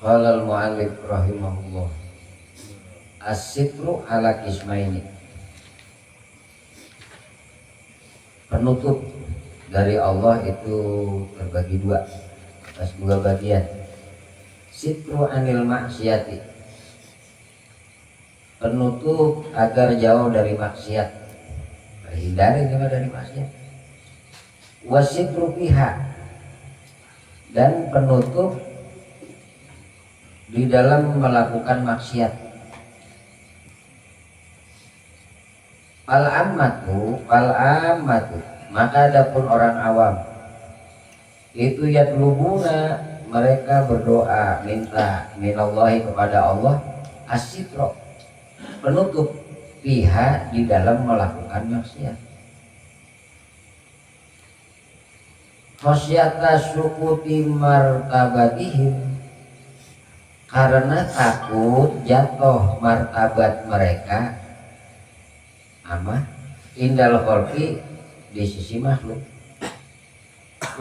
Qala al-mu'allif rahimahullah, as-sitru ala qismaini. Penutup dari Allah itu terbagi dua, atas dua bagian. Sitru anil maksiati, penutup agar jauh dari maksiat, hindari juga dari maksiat. Wasitru fiha, dan penutup di dalam melakukan maksiat. Fal ammatu, maka adapun orang awam itu yatlubuna, mereka berdoa minta minallahi kepada Allah as-sitra, penutup fiha di dalam melakukan maksiat. Khosyata sukuti martabatihim, karena takut jatuh martabat mereka indal kholqi, di sisi makhluk.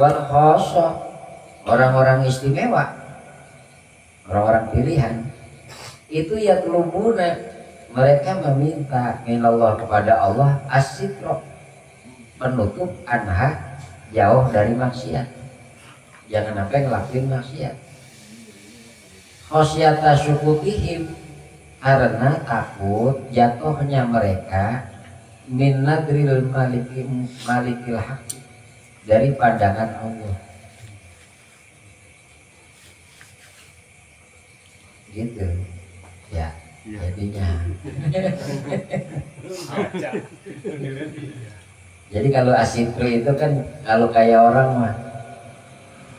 Wal khosoh, orang-orang istimewa, orang-orang pilihan itu yatlubuna, mereka meminta minallah kepada Allah as-sitra, penutup anha, jauh dari maksiat, jangan sampai ngelakuin maksiat. Khosyata syukutihim, karena takut jatuhnya mereka min nadril malikil haq, dari pandangan Allah. Gitu ya jadinya. Jadi kalau asitri itu kan kalau kayak orang mah,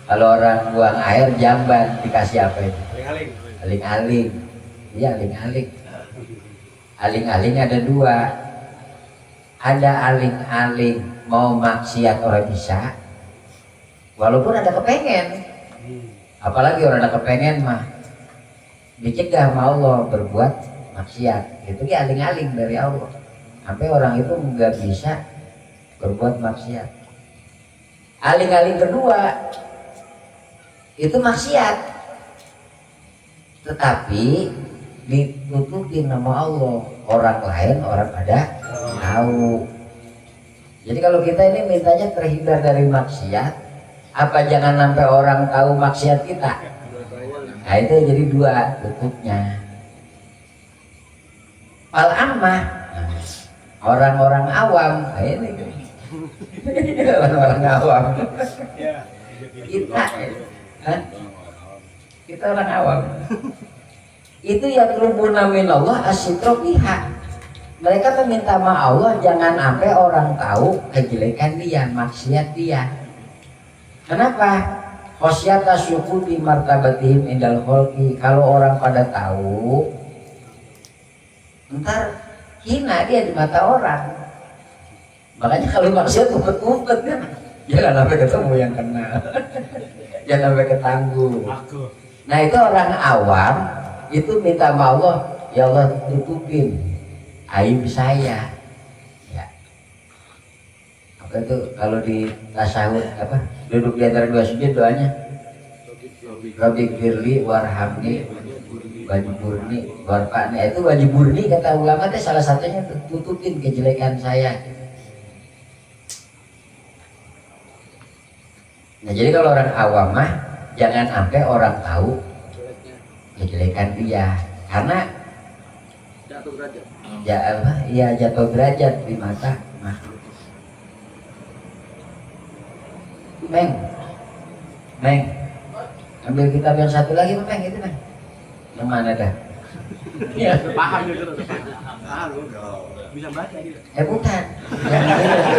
kalau orang buang air jamban dikasih apa itu? Aling-aling. Iya, aling-aling. Aling-aling ada dua. Ada aling-aling mau maksiat orang bisa, walaupun ada kepengen. Apalagi orang ada kepengen mah dicegah sama Allah berbuat maksiat. Itu dia aling-aling dari Allah. Sampai orang itu nggak bisa berbuat maksiat. Aling-aling kedua itu maksiat, tetapi ditutupi nama Allah, orang lain orang pada tahu. Jadi kalau kita ini mintanya terhindar dari maksiat, apa jangan sampai orang tahu maksiat kita. Nah itu jadi dua tutupnya. Fal ammah, orang-orang awam, nah ini orang-orang awam. Kita orang awam. Itu yatlubuna minallah as-sitra fiha, mereka meminta sama Allah jangan sampai orang tahu kejelekan dia, maksiat dia. Kenapa? Khosyata syukuti martabatihim indal kholqi, kalau orang pada tahu ntar hina dia di mata orang. Makanya kalau maksiat umpet-umpet kan, jangan sampai ketemu yang kena. Jangan sampai ketangguh. Nah itu orang awam itu minta sama Allah, ya Allah tutupin aib saya. Ya. Apa itu kalau di tasawuf apa? Duduk di antara dua sujud doanya. Rabbi firli warhamni wajiburni warfa'ni. Itu wajiburni kata ulama itu salah satunya tutupin kejelekan saya. Nah jadi kalau orang awam mah jangan sampai orang tahu kejelekan dia, karena jatuh derajat. Jatuh derajat di mata makhluk. Meng, ambil kitab yang satu lagi, Meng, itu Meng. Yang mana dah? Ya. Paham gitu. Paham. Bisa baca gitu. Bukan.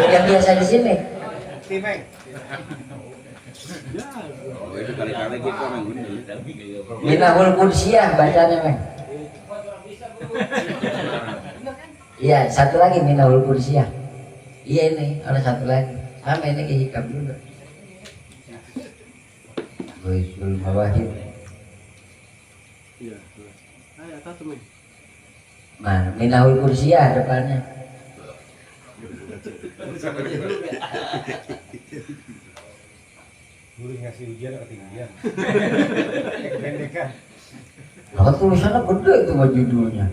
Yang biasa di sini. Si Meng. Oh, itu kali-kali kita Meng. Minahul Qudsiyah bacanya, Meng. Iya, satu lagi Minahul Qudsiyah. Iya ini, ada satu lagi. Sama ini ke hikam juga. Waisul Mawahib. Iya. Nah, satu Meng. Nah, Minahul Qudsiyah depannya. Guru ngasih ujian ketinggian. Kependekan. Nah, tulisannya gede itu mah judulnya.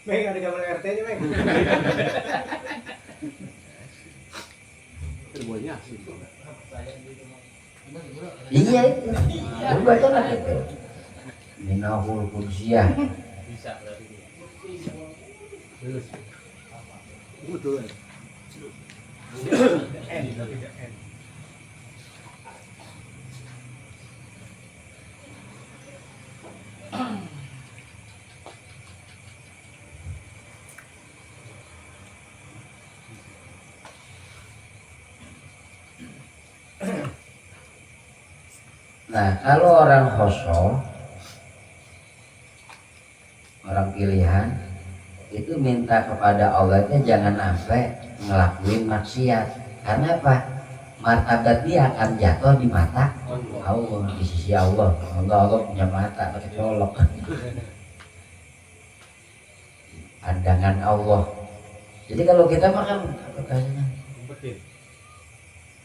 Meng, ada gambar RT-nya, Meng. Terbonya sih. Iya itu. Lu baca lah gitu. Minahul Qudsiyah. Bisa berarti. Betul. N, tapi tidak N. Nah, kalau orang khosoh, orang pilihan, itu minta kepada Allah itu jangan sampai ngelakuin maksiat. Karena apa? Martabat dia akan jatuh di mata Allah, di sisi Allah. Allah punya mata, pakai colok. Pandangan Allah. Jadi kalau kita makan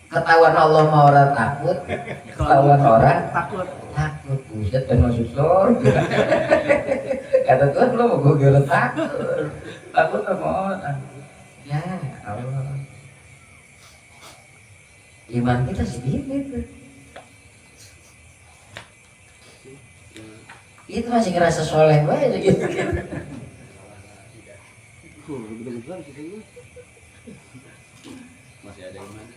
ketahuan Allah mau orang takut, ketahuan orang takut. Buset dan masuk surga. Kata Tuhan lo mau gue takut sama orang. Ya Allah. Iman kita segini tuh. Itu masih ngerasa soleh banget gitu. Masih ada iman.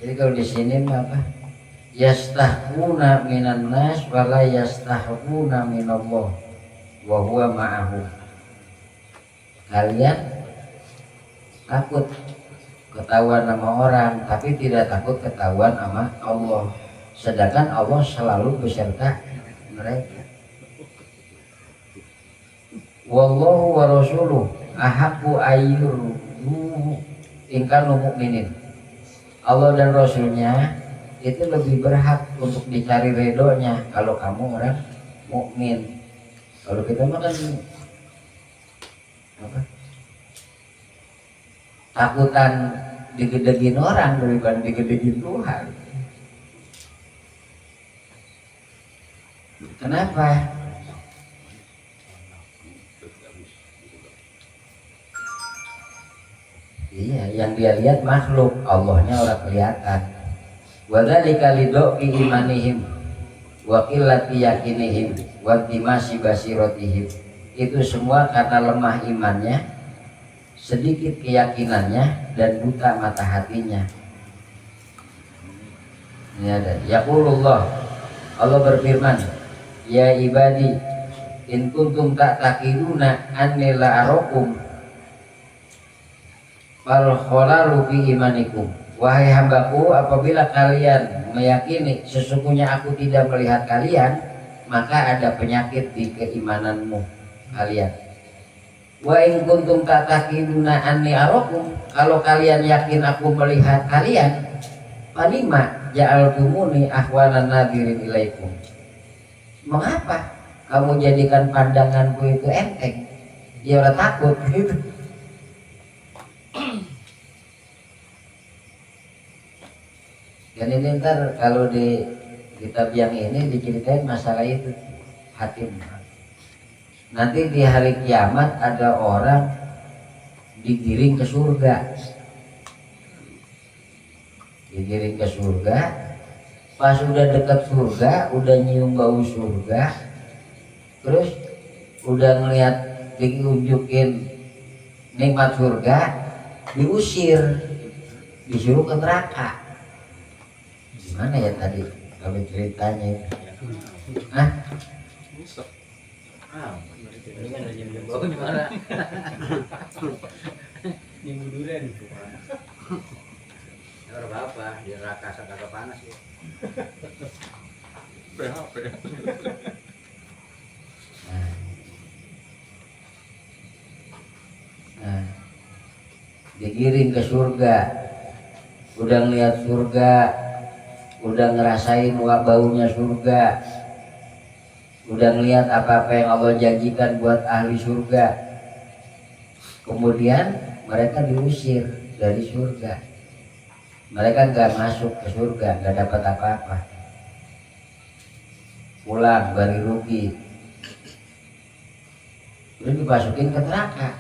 Jadi kalau di sini apa? Yastahuna minan nas wala yastahuna minallah wa huwa ma'ahu. Kalian takut ketahuan sama orang tapi tidak takut ketahuan sama Allah. Sedangkan Allah selalu beserta mereka. Wallahu wa rasuluh ahaqqu ayyuru in kanu mu'minin. Allah dan Rasulnya itu lebih berhak untuk dicari redonya kalau kamu orang mukmin. Kalau kita mah kan apa? Takutan digedegin orang daripada digedegin Tuhan. Kenapa? Iya, yang dia lihat makhluk, Allahnya orang kelihatan. Wadzalika lido'i imanihim wa qillati yakinihim wa timasi basiratihim. Itu semua karena lemah imannya, sedikit keyakinannya dan buta mata hatinya. Ini ada. Yaqulullah, Allah berfirman, ya ibadi in kuntum ta'taqiduna anni la arakum fal khalalu fi imanikum. Wahai hambaku, apabila kalian meyakini sesungguhnya aku tidak melihat kalian, maka ada penyakit di keimananmu kalian. Wa in kuntum ta'taqiduna anni arakum, kalau kalian yakin aku melihat kalian, falima ja'altumuni ahwanan nadirin ilaikum. Mengapa kamu jadikan pandanganku itu enteng? Ya orang takut gitu. Dan ini ntar kalau di kitab yang ini diceritain masalah itu hatim. Nanti di hari kiamat ada orang digiring ke surga. Digiring ke surga. Pas udah dekat surga, udah nyium bau surga, terus udah ngeliat diunjukin nikmat surga, diusir, disuruh ke neraka. Gimana ya tadi kalau ceritanya itu? Hah? Ini kan ada jam bau gimana? Minggu duren. Ya apa? Di neraka kagak panas ya. PHP. Nah, digiring ke surga, udah ngeliat surga, udah ngerasain baunya surga, udah ngelihat apa-apa yang Allah janjikan buat ahli surga. Kemudian mereka diusir dari surga. Mereka nggak masuk ke surga, nggak dapat apa-apa. Pulang bari rugi. Udah dimasukin ke neraka.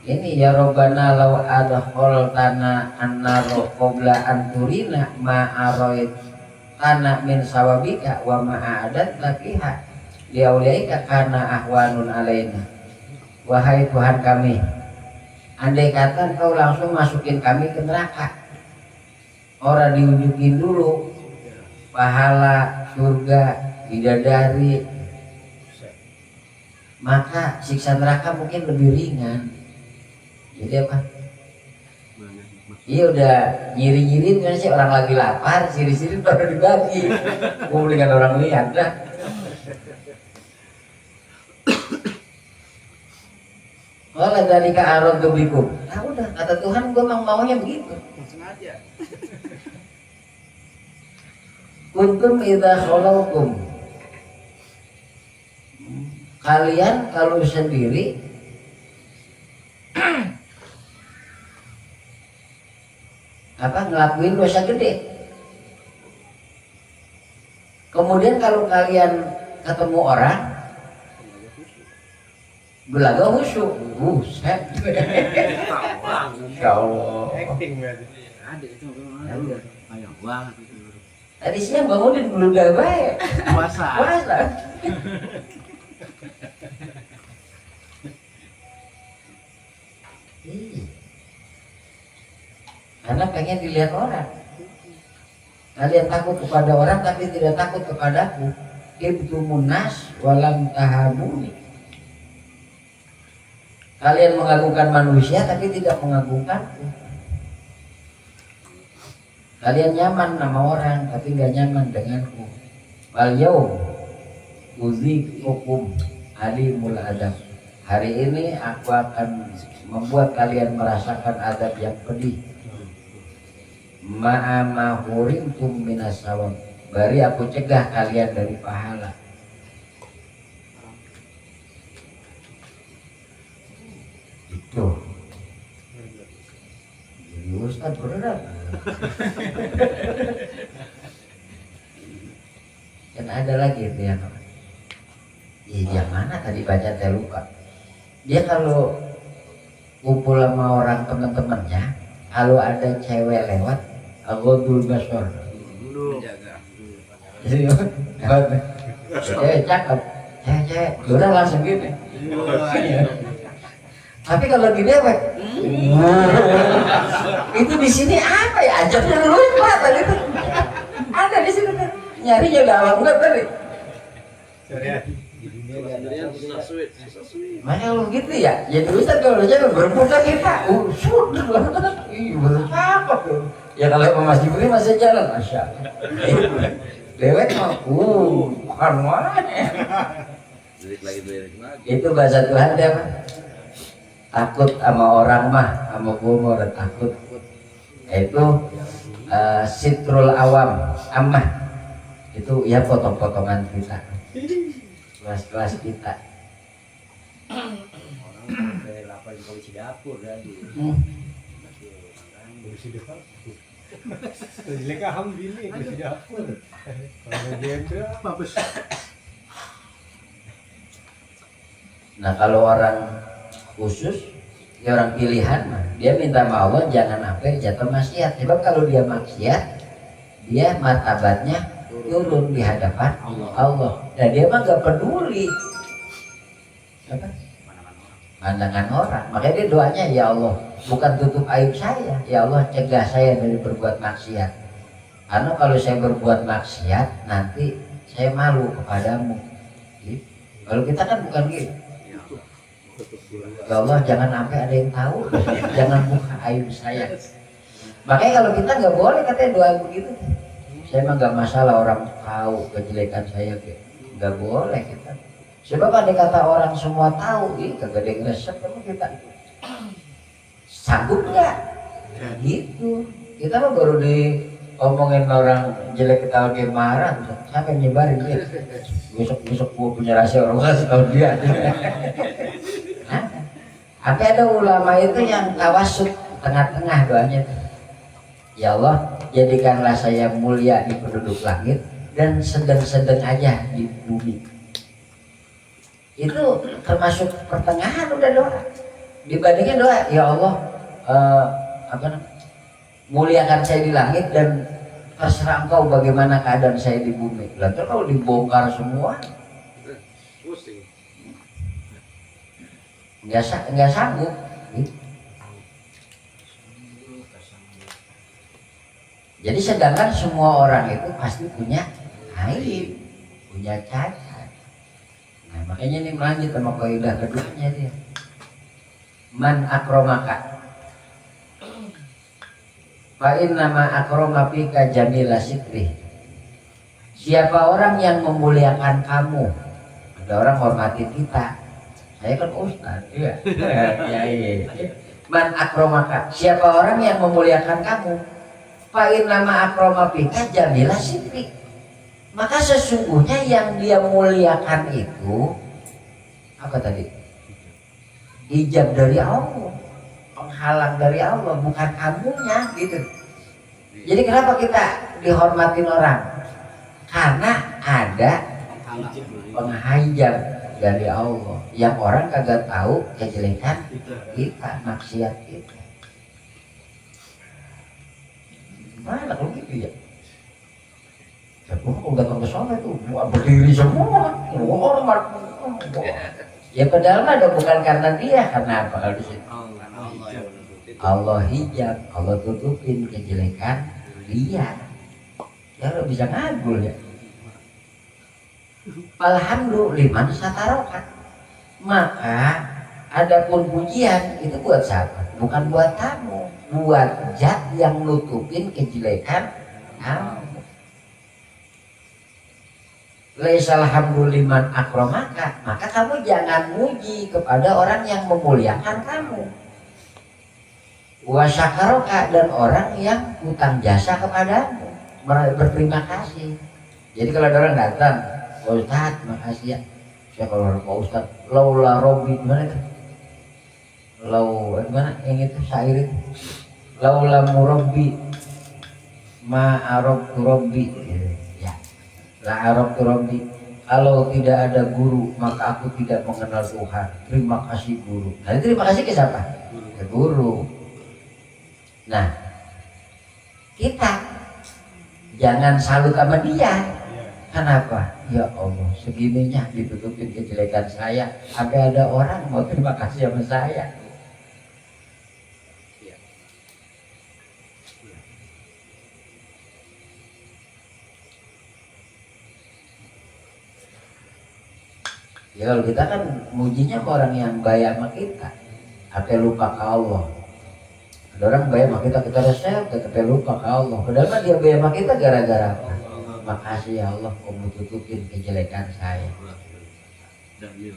Ini ya Robbana law adkhaltana an-naro qabla an turina ma aroid tanah min sawabika wa ma'adat lakiha liauliaika karena ahwanun alaina. Wahai Tuhan kami, andai kata kau langsung masukin kami ke neraka, orang diunjukin dulu pahala surga bidadari, maka siksa neraka mungkin lebih ringan. Jadi apa? Iya udah nyiri-nyirin kan sih, orang lagi lapar, siri-siri baru dibagi. Mau dengan orang lihat dah. Kalau dari ke arah tubikum, ah udah kata Tuhan, gue maunya begitu. Sengaja. Kuntum idza khalautum, kalian kalau sendiri ngelakuin dosa gede. Kemudian kalau kalian ketemu orang belaga khusyuk, buset. Ya Allah. Acting berarti. Ada itu memang banyak banget itu. Tadi siang bangunin belaga baik. Puasa. Puasa. Karena pengen dilihat orang. Kalian takut kepada orang tapi tidak takut kepadaku. Ibtumun nas walam tahabuni. Kalian mengagungkan manusia tapi tidak mengagungkanku. Kalian nyaman sama orang tapi nggak nyaman denganku. Wal yaum uziqukum alimul adab. Hari ini aku akan membuat kalian merasakan adab yang pedih. Ma'ama hurimtum minas sawab. Bari aku cegah kalian dari pahala. Itu. Jadi Ustaz beneran. Dan ada lagi itu yang yang mana tadi baca saya lupa. Dia kalau kumpul sama orang teman-temannya, kalau ada cewek lewat, aghodul basor. Menjaga. Cewek cakep, cewek, udah langsung gini. Tapi kalau di dewek, itu di sini apa ya? Ajaknya lupa tadi itu. Ada di sini kan, nyarinya udah awal enggak tadi. Mana lu gitu ya? Ya terus kan kalau cewek berputar kita, sudah lah, bercakap tuh. Ya kalau sama Mas Jibri masih jalan, masya Allah. Dewek mah, bukan mana? Lirik lagi. Itu bahasa Tuhan dia apa? Takut sama orang mah, sama gua mau takut. Itu sitrul awam, amah. Itu ya potong-potongan kita, kelas-kelas kita. Orang dari lapar di polisi dapur kan. Polisi dapur. Jelek alhamdulillah polisi dapur. Kalau dia bagus. Nah kalau orang khusus, ya orang pilihan mah, dia minta sama Allah jangan sampai jatuh maksiat. Sebab kalau dia maksiat, dia martabatnya turun di hadapan Allah. Dan dia mah gak peduli apa? Pandangan orang. Makanya dia doanya, ya Allah, bukan tutup aib saya, ya Allah cegah saya dari berbuat maksiat. Karena kalau saya berbuat maksiat, nanti saya malu kepadamu. Gitu. Kalau kita kan bukan gitu. Ya Allah jangan sampai ada yang tahu, jangan buka aib saya. Makanya kalau kita nggak boleh katanya doa begitu. Saya mah nggak masalah orang tahu kejelekan saya, nggak boleh kita. Sebab ada kata orang semua tahu, kagak ada yang resep sama kita. Sanggup nggak? Gitu. Kita mah baru Ngomongin orang jelek ketawa dia marah, siapa yang nyebarin dia? Besok gua punya rahasia orang kasih tahu dia. Tapi ada ulama itu yang tawasud tengah-tengah doanya tuh. Ya Allah, jadikanlah saya mulia di penduduk langit dan sedang-sedang aja di bumi. Itu termasuk pertengahan udah doa. Dibandingin doa, ya Allah, muliakan saya di langit dan terserah engkau bagaimana keadaan saya di bumi. Lalu kalau dibongkar semua, nggak sanggup. Jadi sedangkan semua orang itu pasti punya aib, punya cacat. Nah makanya ini lanjut sama kaidah keduanya dia. Man akromaka, fa'in nama akroma fika jamila sitri. Siapa orang yang memuliakan kamu? Ada orang hormati kita. Saya kan ustaz, iya. Ya. Man akromaka, siapa orang yang memuliakan kamu? Fa'in nama akroma fika jamila sitri. Maka sesungguhnya yang dia muliakan itu apa tadi? Hijab dari Allah, penghalang dari Allah, bukan kamunya gitu. Jadi kenapa kita dihormatin orang? Karena ada penghijab dari Allah yang orang kagak tahu kejelekan kita, maksiat kita. Mana kalau gitu ya? Kalau datang ke sana itu berdiri semua, hormat. Ya padahal ada bukan karena dia, karena apa kalau di situ? Allah hijab, Allah tutupin kejelekan dia. Ya lo bisa ngagul ya. Alhamdulillah liman satarokat. Maka adapun pujian itu buat siapa? Bukan buat kamu, buat zat yang nutupin kejelekan kamu. Laisal hamdu liman akromaka, maka kamu jangan muji kepada orang yang memuliakan kamu. Wa syakaroka, dan orang yang hutang jasa kepadamu, berterima kasih. Jadi kalau ada orang datang, Pak Ustaz, makasih ya. Saya kalau Pak Ustaz, laula robbi, gimana itu? Gimana yang itu syair itu? Laula murabbi ma arabtu rabbi. La arabtu rabbi, kalau tidak ada guru maka aku tidak mengenal Tuhan. Terima kasih guru. Nah terima kasih ke siapa? Ke guru. Nah kita jangan salut sama dia. Kenapa? Ya Allah, segininya ditutupin kejelekan saya, sampai ada orang mau terima kasih sama saya. Ya kalau kita kan mujinya ke orang yang baik sama kita, sampai lupa ke Allah. Ada orang baik sama kita resep, sampai lupa ke Allah. Padahal dia baik sama kita gara-gara apa? Makasih ya Allah, kamu tutupin kejelekan saya.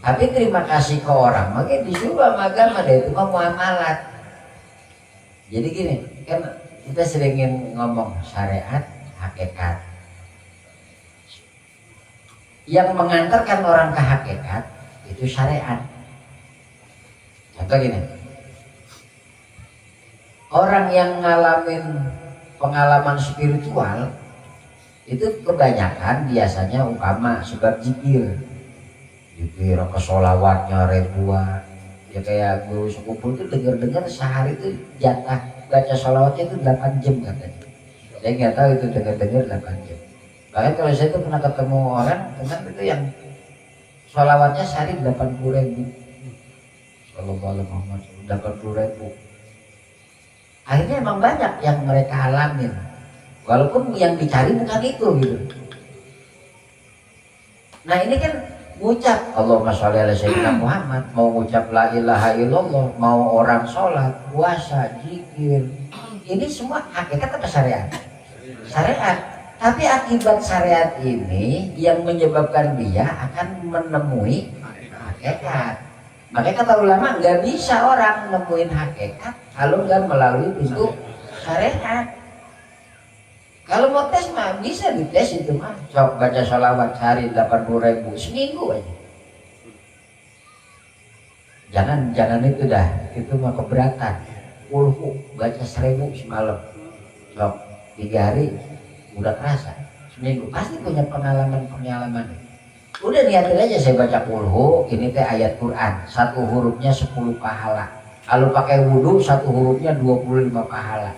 Tapi terima kasih ke orang, makanya disuruh sama agama deh, itu mah muamalat. Jadi gini, kan kita seringin ngomong syariat, hakikat. Yang mengantarkan orang ke hakikat itu syariat. Contoh gini, orang yang ngalamin pengalaman spiritual itu kebanyakan biasanya umpama sebab zikir ke sholawatnya ribuan. Ya kayak guru sepupu itu dengar sehari itu jatah baca sholawatnya itu 8 jam katanya. Saya nggak tahu itu dengar 8 jam. Bahkan kalau saya itu pernah ketemu orang teman itu yang sholawatnya sehari 80.000. Sallallahu alaihi wasallam 80.000. Akhirnya emang banyak yang mereka alamin. Walaupun yang dicari bukan itu gitu. Nah ini kan ngucap Allahumma sholli ala sayyidina Muhammad, mau ngucap la ilaha illallah, mau orang sholat, puasa, zikir. Ini semua hakikat apa syariat? Syariat. Tapi akibat syariat ini yang menyebabkan dia akan menemui hakikat. Makanya kata ulama nggak bisa orang nemuin hakikat kalau nggak melalui pintu syariat. Kalau mau tes mah bisa dites itu mah. Sok baca sholawat sehari 80.000 seminggu aja. Jangan itu dah, itu mah keberatan. Ulhu baca 1000 semalam. Sok 3 hari udah kerasa. Seminggu pasti punya pengalaman. Udah niatin aja saya baca ulhu, ini teh ayat Quran. Satu hurufnya 10 pahala. Kalau pakai wudhu satu hurufnya 25 pahala.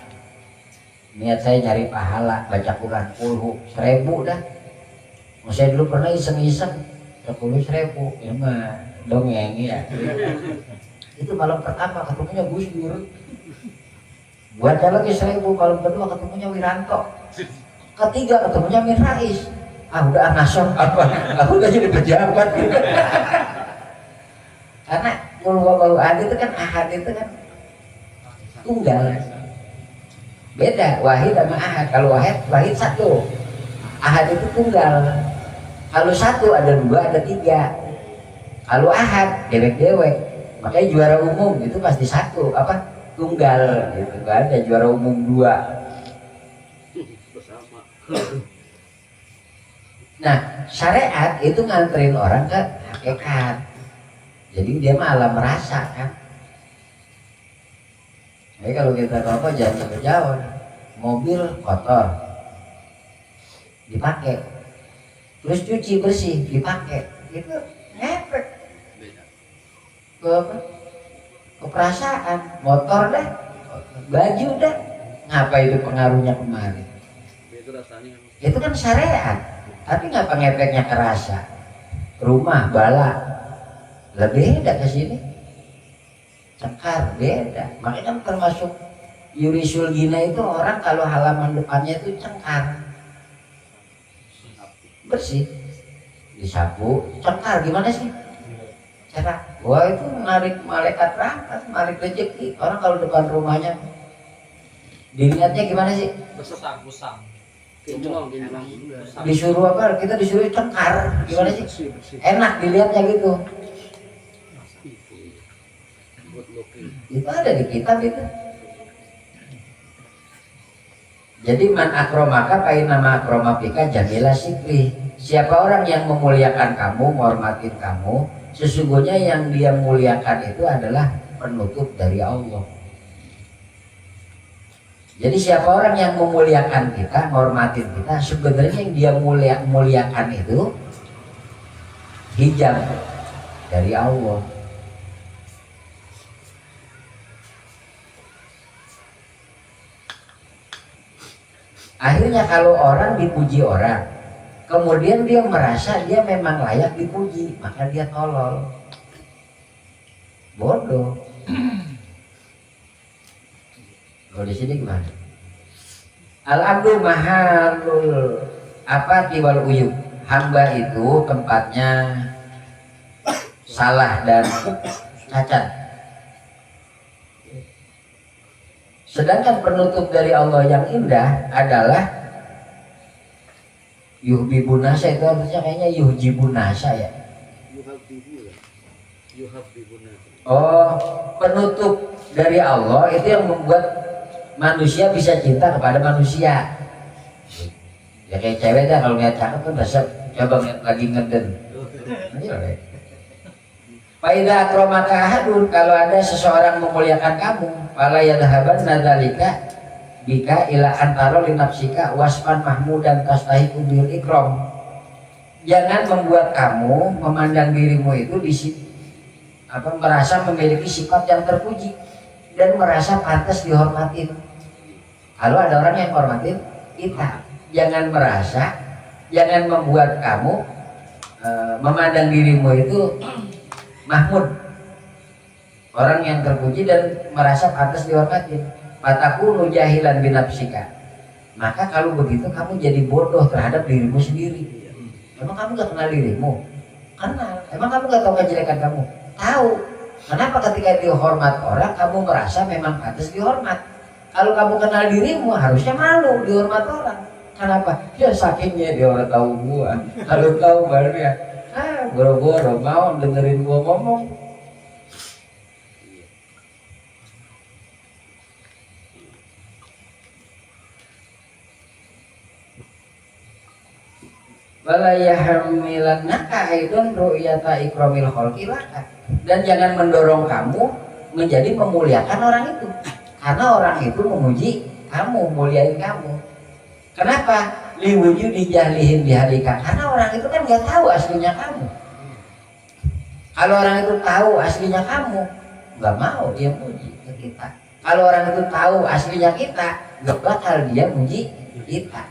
Niat saya nyari pahala baca Quran ulhu 1000 dah. Saya dulu pernah iseng-iseng 10.000, ini mah dongeng ya. Itu malam pertama ketemunya Gus Dur. Baca lagi 1000, malam kedua ketemunya Wiranto. Ketiga ketemunya Min Rais. Udah nasab apa? Aku udah jadi pejabat. Karena ulhu ahad itu kan tunggal. Beda wahid sama ahad. Kalau wahid satu, ahad itu tunggal. Kalau satu ada 2 ada 3. Kalau ahad dewek makanya juara umum itu pasti satu tunggal gitu. Gak ada juara umum 2. Nah syariat itu nganterin orang ke hakikat. Jadi dia mah alam rasa kan. Jadi kalau kita rokok jangan jauh. Mobil kotor dipakai, terus cuci bersih dipakai, itu ngefek ke perasaan. Motor dah, baju dah, ngapa itu pengaruhnya kemarin? Itu kan syariat, tapi ngapa ngefeknya ke rasa? Rumah bala lebih beda ke sini. Cekar beda, makanya kan termasuk yurisul gina itu orang kalau halaman depannya itu cengkar, bersih, disapu, cengkar gimana sih? Cara, wah itu menarik malaikat rahmat, menarik rezeki. Orang kalau depan rumahnya dilihatnya gimana sih? Kusam. Disuruh apa? Kita disuruh cengkar, gimana sih? Enak dilihatnya gitu. Itu ada di kitab itu. Jadi man akromaka nama akromapika jamilah sikri. Siapa orang yang memuliakan kamu, menghormatin kamu, sesungguhnya yang dia muliakan itu adalah penutup dari Allah. Jadi siapa orang yang memuliakan kita, menghormatin kita, sebenarnya yang dia muliakan itu hijab dari Allah. Akhirnya kalau orang dipuji orang, kemudian dia merasa dia memang layak dipuji, maka dia tolol, bodoh. Kalau di sini gimana? Al-abdu mahalul tiwal uyub. Hamba itu tempatnya salah dan cacat. Sedangkan penutup dari Allah yang indah adalah yuhbibunasa. Itu artinya kayaknya yuhjibunasa ya. Oh, penutup dari Allah itu yang membuat manusia bisa cinta kepada manusia. Ya kayak cewek dah kalau lihat cakep kan rasa coba lagi ngeden. Faida akromaka ahadun, kalau ada seseorang memuliakan kamu, fala yadhaban nadzalika bika ila antaro linafsika wasman mahmudan tastahiqu bil ikram. Jangan membuat kamu memandang dirimu itu merasa memiliki sifat yang terpuji dan merasa pantas dihormatin. Kalau ada orang yang hormatin kita, jangan membuat kamu memandang dirimu itu mahmud, orang yang terpuji dan merasa pantas dihormatin. Fatakunu jahilan binafsika. Maka kalau begitu kamu jadi bodoh terhadap dirimu sendiri. Emang kamu gak kenal dirimu? Kenal. Emang kamu gak tahu kejelekan kamu? Tahu. Kenapa ketika dihormat orang kamu merasa memang pantas dihormat? Kalau kamu kenal dirimu harusnya malu dihormat orang. Kenapa? Ya sakitnya dia orang tahu gua. Kalau tahu baru ya boro-boro mau dengerin gua ngomong. wala yahmilannaka aidon ru'yata ikramil khalqi laka, dan jangan mendorong kamu menjadi memuliakan orang itu, karena orang itu memuji kamu, muliain kamu. Kenapa? Liwujudi jahlihin bihalika, karena orang itu kan nggak tahu aslinya kamu. Kalau orang itu tahu aslinya kamu, nggak mau dia muji ke kita. Kalau orang itu tahu aslinya kita, nggak bakal dia muji kita.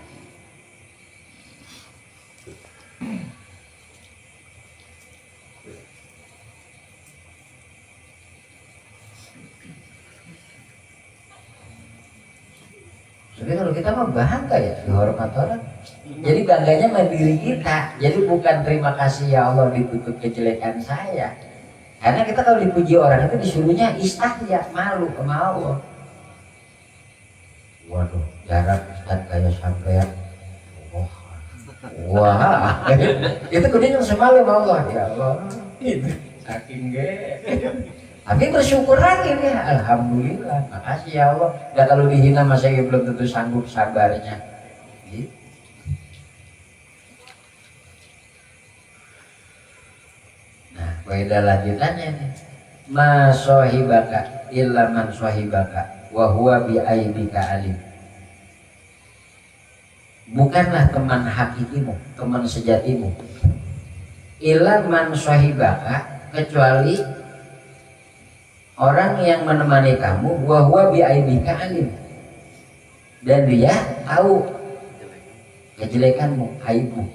Tapi kalau kita mah bangga ya dihormat orang. Jadi bangganya sama diri kita. Jadi bukan terima kasih ya Allah ditutup kejelekan saya. Karena kita kalau dipuji orang itu disuruhnya istahya, malu sama Allah. Waduh, jarang Ustaz kayak sampean. Wah, itu kudunya semalu sama Allah ya Allah. Itu saking ge. Tapi bersyukur lagi nih, alhamdulillah, makasih ya Allah. Dan kalau dihina masa belum tentu sanggup sabarnya. Gitu. Nah, faedah lanjutannya nih. Ma sahibaka illa man sahibaka wa huwa bi aibika alim. Bukanlah teman hakikimu, teman sejatimu. Illa man sahibaka, kecuali orang yang menemani kamu, wa huwa bi aibika alim, dan dia tahu kejelekanmu, aibmu.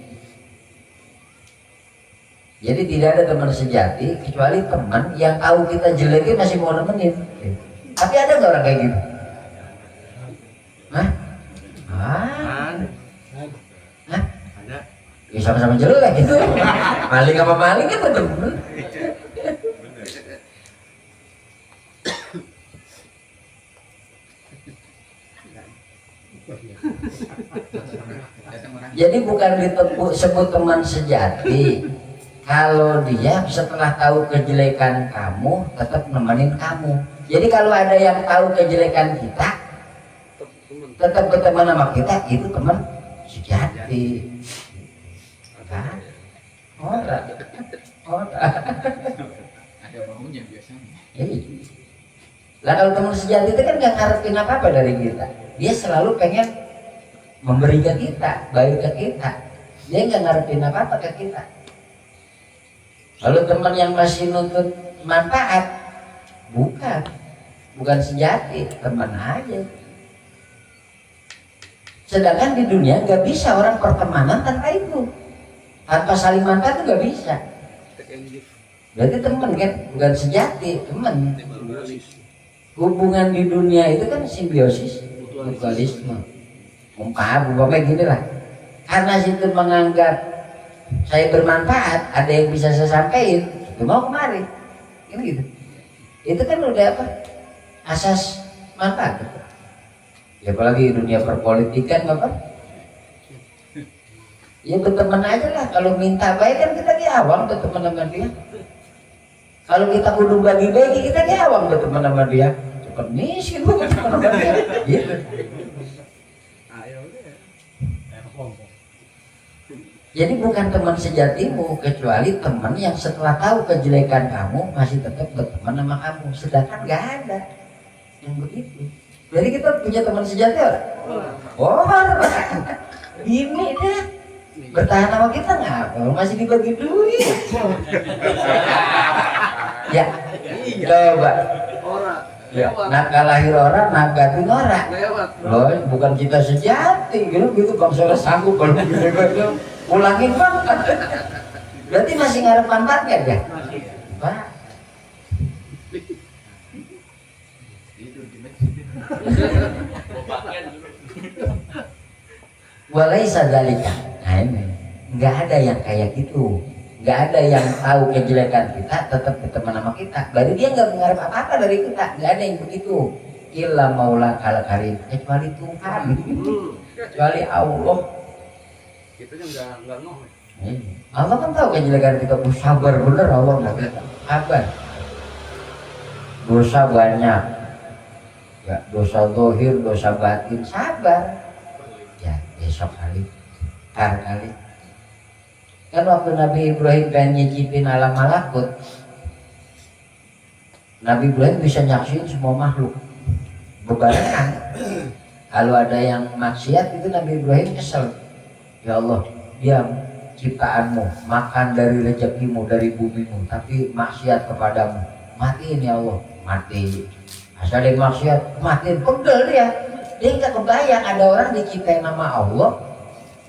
Jadi tidak ada teman sejati kecuali teman yang tahu kita jeleknya masih mau nemenin. Tapi ada nggak orang kayak gitu? Hah? Hah? Ada. Ya sama-sama jelek gitu. Maling apa maling itu temen. Jadi bukan disebut teman sejati kalau dia setelah tahu kejelekan kamu tetap nemenin kamu. Jadi kalau ada yang tahu kejelekan kita tetap berteman sama kita, itu teman sejati. Kan? Orang. Ada maunya biasanya. Lah kalau teman sejati itu kan nggak ngarepin apa-apa dari kita. Dia selalu pengen memberi ke kita, baik ke kita. Dia nggak ngarepin apa-apa ke kita. Kalau teman yang masih nuntut manfaat, bukan sejati, teman aja. Sedangkan di dunia nggak bisa orang pertemanan tanpa itu, tanpa saling manfaat itu nggak bisa. Berarti teman kan, bukan sejati, teman. Hubungan di dunia itu kan simbiosis, mutualisme. Umpamanya gini lah, karena situ menganggap saya bermanfaat, ada yang bisa saya sampaikan, itu mau kemari, ini gitu. Itu kan udah apa? Asas manfaat. Ya apalagi dunia perpolitikan apa? Ya berteman aja lah. Kalau minta baik kan kita diawang berteman sama dia. Kalau kita kudu bagi-bagi kita diawang berteman sama dia. Cepat miskin berteman sama dia. Gitu. Jadi bukan teman sejatimu kecuali teman yang setelah tahu kejelekan kamu masih tetap berteman sama kamu. Sedangkan nggak ada yang begitu. Jadi kita punya teman sejati orang? Oh, ini deh bertahan sama kita nggak? Kalau masih dibagi duit. Ya, coba. Ya, naga lahir orang, naga itu norak. Loh, bukan kita sejati, gitu bangsa sanggup kalau gitu. Ulangin banget. Berarti masih ngarep manfaatnya ya? Pak. Walaisa dzalika. Nah ini, nggak ada yang kayak gitu. Nggak ada yang tahu kejelekan kita tetap berteman sama kita. Berarti dia nggak mengharap apa-apa dari kita. Nggak ada yang begitu. Illa maula kal karim, kecuali Tuhan, kecuali Allah. Kita nggak ngoh. Allah kan tahu kejelekan kita. Sabar bener Allah mau kita. Sabar. Dosa banyak. Ya, dosa zahir, dosa batin, sabar. Ya, besok kali, ntar kali. Kan waktu Nabi Ibrahim pengen nyicipin alam malakut, Nabi Ibrahim bisa nyaksiin semua makhluk bebarengan. Kalau ada yang maksiat itu Nabi Ibrahim kesel. Ya Allah, dia ciptaanmu, makan dari rezekimu, dari bumimu, tapi maksiat kepadamu, matiin ya Allah. Mati. Asal dia maksiat, matiin, pegel dia. Dia nggak kebayang ada orang diciptain nama Allah,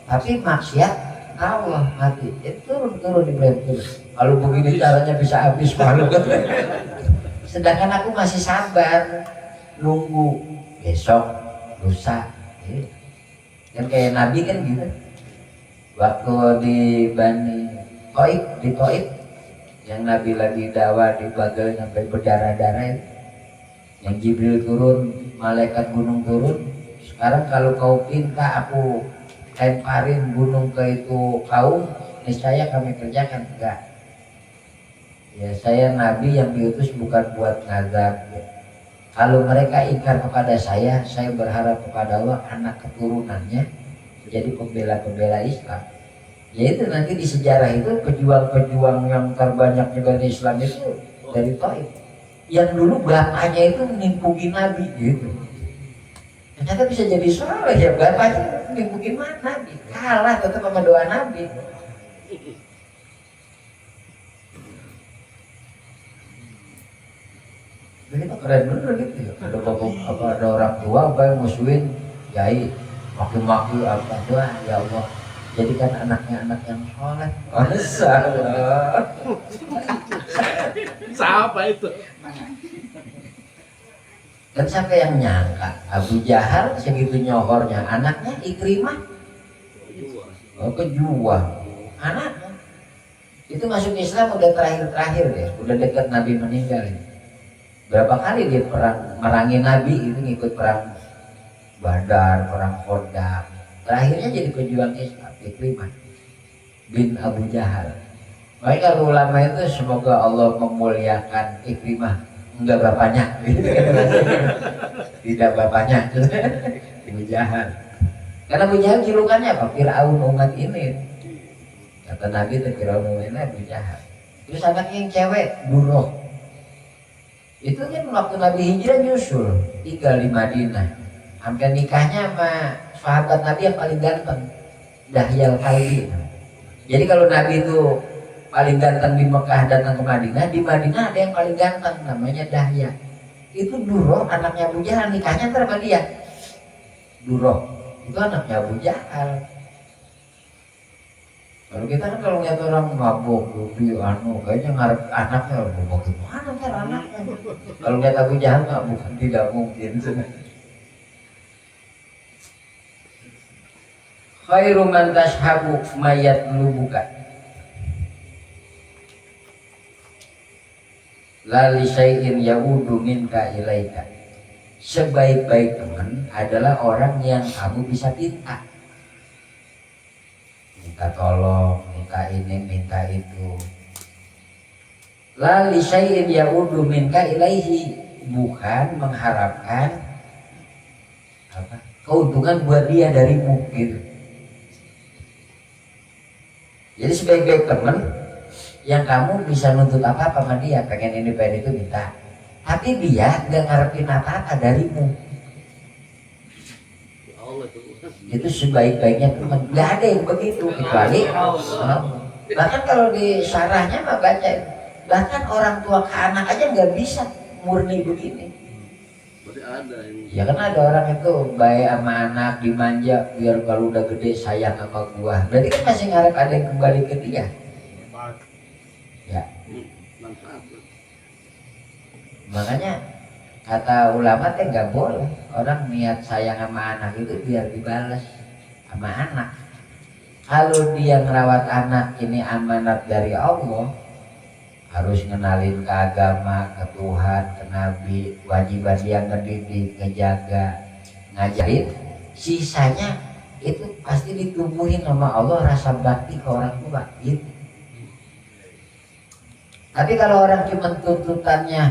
tapi maksiat Allah, mati. Itu turun Ibrahim turun. Kalau begini caranya bisa habis malu. Sedangkan aku masih sabar, nunggu besok, lusa. Kan kayak Nabi kan gitu. Waktu di Bani Toib, di Toib, yang Nabi lagi dakwah di Bagel sampai berdarah-darah itu, yang Jibril turun, malaikat gunung turun. Sekarang kalau kau pinta aku lemparin gunung ke itu kaum, niscaya kami kerjakan. Enggak. Ya saya Nabi yang diutus bukan buat ngazab. Kalau mereka ingkar kepada saya berharap kepada Allah anak keturunannya jadi pembela-pembela Islam. Yaitu nanti di sejarah itu pejuang-pejuang yang terbanyak juga di Islam itu dari Taif. Yang dulu bapaknya itu nimpugin Nabi gitu. Ternyata bisa jadi soleh ya, bapaknya nimpugin Nabi. Kalah tetap sama doa Nabi. Jadi keren bener gitu ya. Ada bapak apa ada orang tua apa yang musuhin yai maki-maki apa doa ya Allah jadikan anaknya anak yang soleh. Masalah. Siapa itu? Dan siapa yang nyangka Abu Jahal segitu nyohornya anaknya Ikrimah kejuang anaknya itu masuk Islam udah terakhir deh, udah dekat Nabi meninggal. Berapa kali dia perang merangi Nabi itu ngikut perang Badar, perang Khandaq. Terakhirnya jadi pejuang Islam, Ikrimah bin Abu Jahal. Makanya kalau ulama itu semoga Allah memuliakan Ikrimah, enggak bapaknya, tidak bapaknya, Abu Jahal. Karena Abu Jahal julukannya apa? Fir'aun umat ini. Kata Nabi itu Fir'aun umat ini Abu Jahal. Terus anaknya yang cewek Duroh. Itu kan waktu Nabi hijrah nyusul tinggal di Madinah. Hampir nikahnya sama sahabat Nabi yang paling ganteng, Dahyal Kalbi. Jadi kalau Nabi itu paling ganteng di Mekah datang ke Madinah, di Madinah ada yang paling ganteng namanya Dahya. Itu Duroh anaknya Abu Jahal, nikahnya ntar sama dia. Duroh itu anaknya Abu Jahal. Kalau kita kan kalau lihat orang mabuk, rupi, kayaknya ngarep anaknya, mau gimana kan anaknya? Kalau lihat Abu Jahal nggak, bukan tidak mungkin. Khairu man tashabu mayat lubuka lali syai'in yaudu minka ilaika. Sebaik-baik teman adalah orang yang kamu bisa minta tolong, minta ini, minta itu. Lali syai'in yaudu minka ilaihi, bukan mengharapkan apa keuntungan buat dia darimu gitu. Jadi sebaik-baik teman yang kamu bisa nuntut apa sama dia, pengen ini pengen itu minta, tapi dia nggak ngarepin apa-apa darimu. Itu sebaik-baiknya teman. Nggak ada yang begitu kecuali bahkan kalau di syarahnya mah baca, bahkan orang tua ke anak aja nggak bisa murni begini. Ya kan ada orang itu baik sama anak, dimanja biar kalau udah gede sayang sama gua. Berarti kan masih ngarep ada yang kembali ke dia. Ya. Makanya kata ulama teh nggak boleh orang niat sayang sama anak itu biar dibalas sama anak. Kalau dia ngerawat anak ini amanat dari Allah, harus ngenalin ke agama, ke Tuhan, ke Nabi, kewajiban dia ngedidik, ngejaga, ngajarin. Sisanya itu pasti ditumbuhin sama Allah rasa bakti ke orang tua gitu. Tapi kalau orang cuma tuntutannya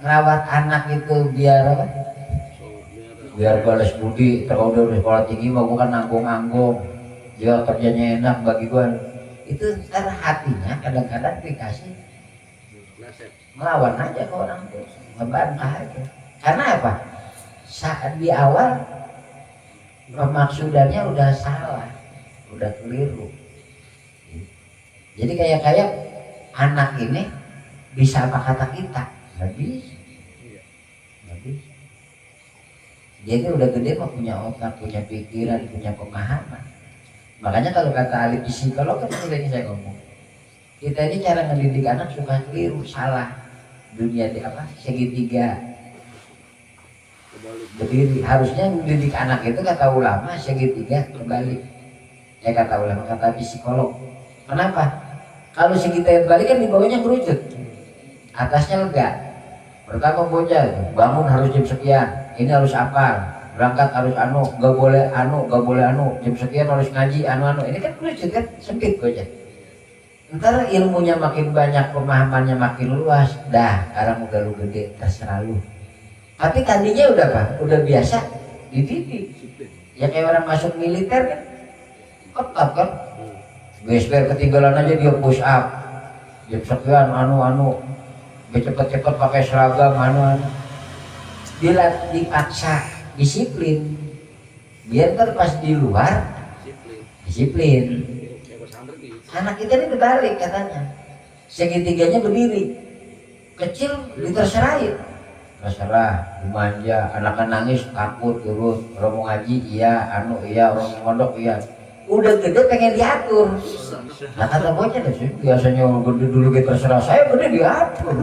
ngerawat anak itu biar apa? Biar balas budi, kalau udah sekolah tinggi mau bukan nanggung-nanggung, dia kerjanya enak bagi gua. itu ntar hatinya kadang-kadang dikasih melawan aja ke orang tuh, ngebantah aja. Karena apa? Saat di awal pemaksudannya udah salah, udah keliru. Jadi kayak anak ini bisa apa kata kita? Nggak bisa. Nggak bisa. Dia itu udah gede mah punya otak, punya pikiran, punya pemahaman. Makanya kalau kata ahli psikolog kan ini saya ngomong, kita ini cara ngedidik anak suka keliru, salah. Dunia di apa? Segitiga berdiri. Harusnya mendidik anak itu kata ulama segitiga kebalik. Kata ulama, kata psikolog. Kenapa? Kalau segitiga kebalik kan di bawahnya kerucut, atasnya lega. Pertama bocah bangun harus jam sekian, ini harus apal, berangkat harus gak boleh jam sekian harus ngaji ini kan kerucut kan, sempit bocah. Ntar ilmunya makin banyak, pemahamannya makin luas, dah sekarang udah lu gede, terserah lu. Tapi tadinya udah apa? Udah biasa dididik. Ya kayak orang masuk militer kan, ketat kan. Gesper ketinggalan aja dia push up, jam sekian cepet-cepet pakai seragam dipaksa disiplin. Biar ntar pas di luar disiplin. Anak kita ini kebalik katanya, segitiganya berdiri, kecil diterserahin, terserah, dimanja, anaknya nangis takut turun, orang mau ngaji iya, orang mau mondok iya, udah gede pengen diatur. Nah kata bocah sih biasanya gede dulu kita terserah, saya gede diatur.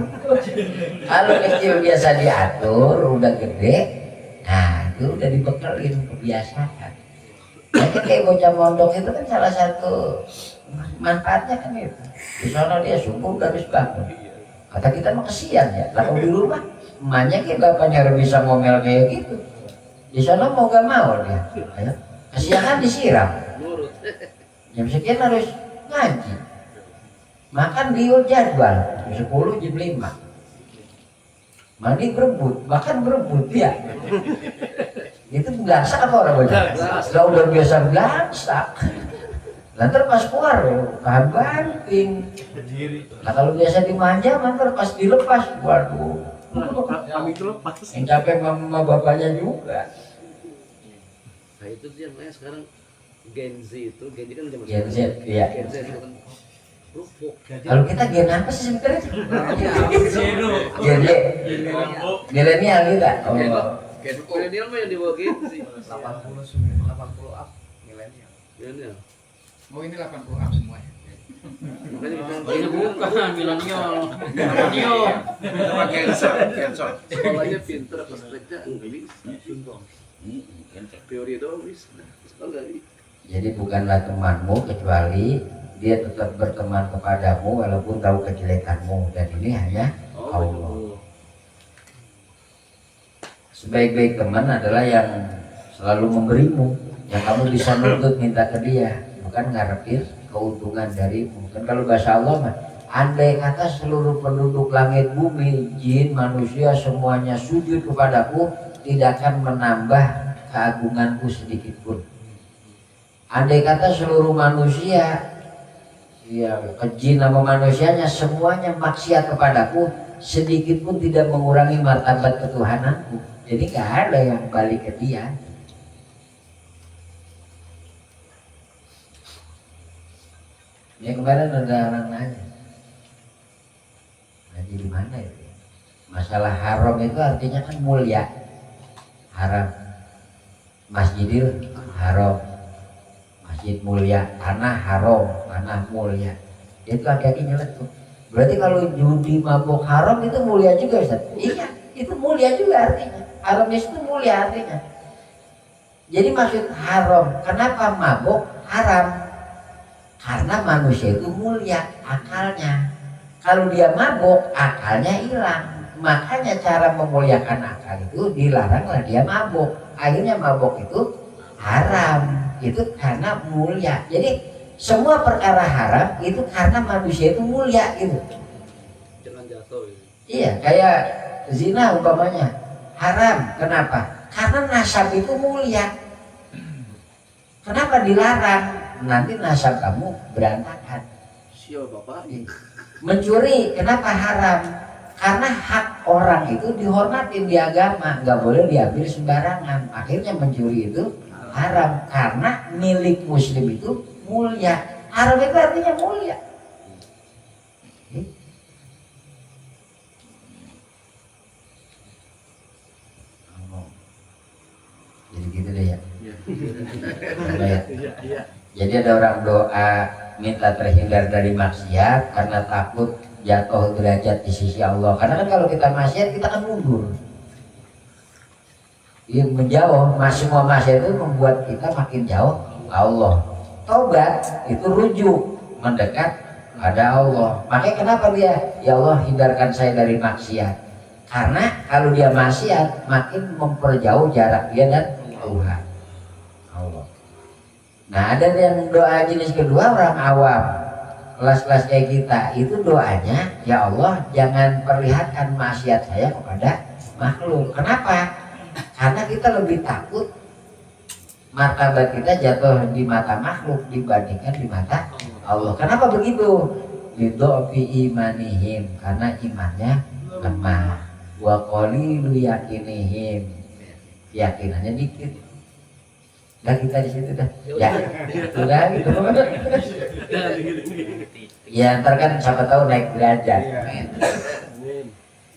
Kalau kecil biasa diatur, udah gede, nah itu udah dibekelin kebiasaan. Jadi kayak bocah mondok itu kan salah satu manfaatnya kan itu. Di sana dia subuh udah habis bangun. Kata kita mah kesian ya. Lalu di rumah emaknya kayak bapaknya harus bisa ngomel kayak gitu. Di sana mau gak mau dia. Kesianan disiram. Jam sekian harus ngaji. Makan dia jadwal jam 10 jam 5. Mandi berebut, makan berebut ya. Itu belaksak apa orang bocah? Kalau udah biasa belaksak. Nanti pas keluar, tahan banting. Nah kalau biasa dimanja, nanti pas dilepas, waduh. Kami itu lepas. Yang capek mama bapaknya juga. Nah itu dia makanya sekarang Gen Z itu, Gen Z kan zaman Gen Z, iya. Gen Z itu kan rupuk. Kalau kita gen apa sih sebenarnya? Gen Z, milenial kita. Oh. Gen milenial mah yang di bawah Gen Z. 80 up milenial. Milenial. Oh ini 80 up semuanya. Makanya kita Ini bukan milenial. Cancel. sekolahnya pinter, pas kerja enggak bisa. Teori doang bisa. Sekolah enggak bisa. Jadi bukanlah temanmu kecuali dia tetap berteman kepadamu walaupun tahu kejelekanmu, dan ini hanya Allah. Sebaik-baik teman adalah yang selalu memberimu, yang kamu bisa nuntut minta ke dia, bukan ngarepin keuntungan darimu. Kan kalau bahasa Allah mah, andai kata seluruh penduduk langit bumi, jin, manusia semuanya sujud kepadaku, tidak akan menambah keagunganku sedikit pun. Andai kata seluruh manusia, ya jin sama manusianya semuanya maksiat kepadaku, sedikit pun tidak mengurangi martabat ketuhananku. Jadi gak ada yang balik ke dia. Ya kemarin ada orang nanya, ngaji di mana itu? Masalah haram itu artinya kan mulia, haram. Masjidil haram, masjid mulia, tanah haram, tanah mulia. Itu hati-hati nyeletuk. Berarti kalau judi mabuk haram itu mulia juga, Ustaz? Iya, itu mulia juga artinya. Haramnya itu mulia artinya. Jadi maksud haram, kenapa mabuk haram? Karena manusia itu mulia akalnya. Kalau dia mabuk, akalnya hilang. Makanya cara memuliakan akal itu dilaranglah dia mabuk. Akhirnya mabuk itu haram. Itu karena mulia. Jadi semua perkara haram itu karena manusia itu mulia gitu. Jangan jatuh. Iya, kayak zina umpamanya haram. Kenapa? Karena nasab itu mulia. Kenapa dilarang? Nanti nasab kamu berantakan. Siapa bapak? Mencuri kenapa haram? Karena hak orang itu dihormatin di agama, nggak boleh diambil sembarangan. Akhirnya mencuri itu haram karena milik muslim itu mulia. Haram itu artinya mulia. Jadi gitu deh ya. Iya. Jadi ada orang doa minta terhindar dari maksiat karena takut jatuh derajat di sisi Allah. Karena kan kalau kita maksiat kita kan mundur. Yang menjauh, semua maksiat itu membuat kita makin jauh Allah. Tobat itu rujuk mendekat pada Allah. Makanya kenapa dia, ya Allah hindarkan saya dari maksiat. Karena kalau dia maksiat makin memperjauh jarak dia dan Tuhan Allah. Nah ada yang doa jenis kedua orang awam, kelas-kelas kayak kita itu doanya, ya Allah jangan perlihatkan maksiat saya kepada makhluk. Kenapa? Karena kita lebih takut martabat kita jatuh di mata makhluk dibandingkan di mata Allah. Kenapa begitu? Lidhofi imanihim, karena imannya lemah. Wa qalilu yakinihim, keyakinannya dikit. Dah kita di situ dah. Ya, sudah gitu. Ya ntar kan siapa tahu naik derajat.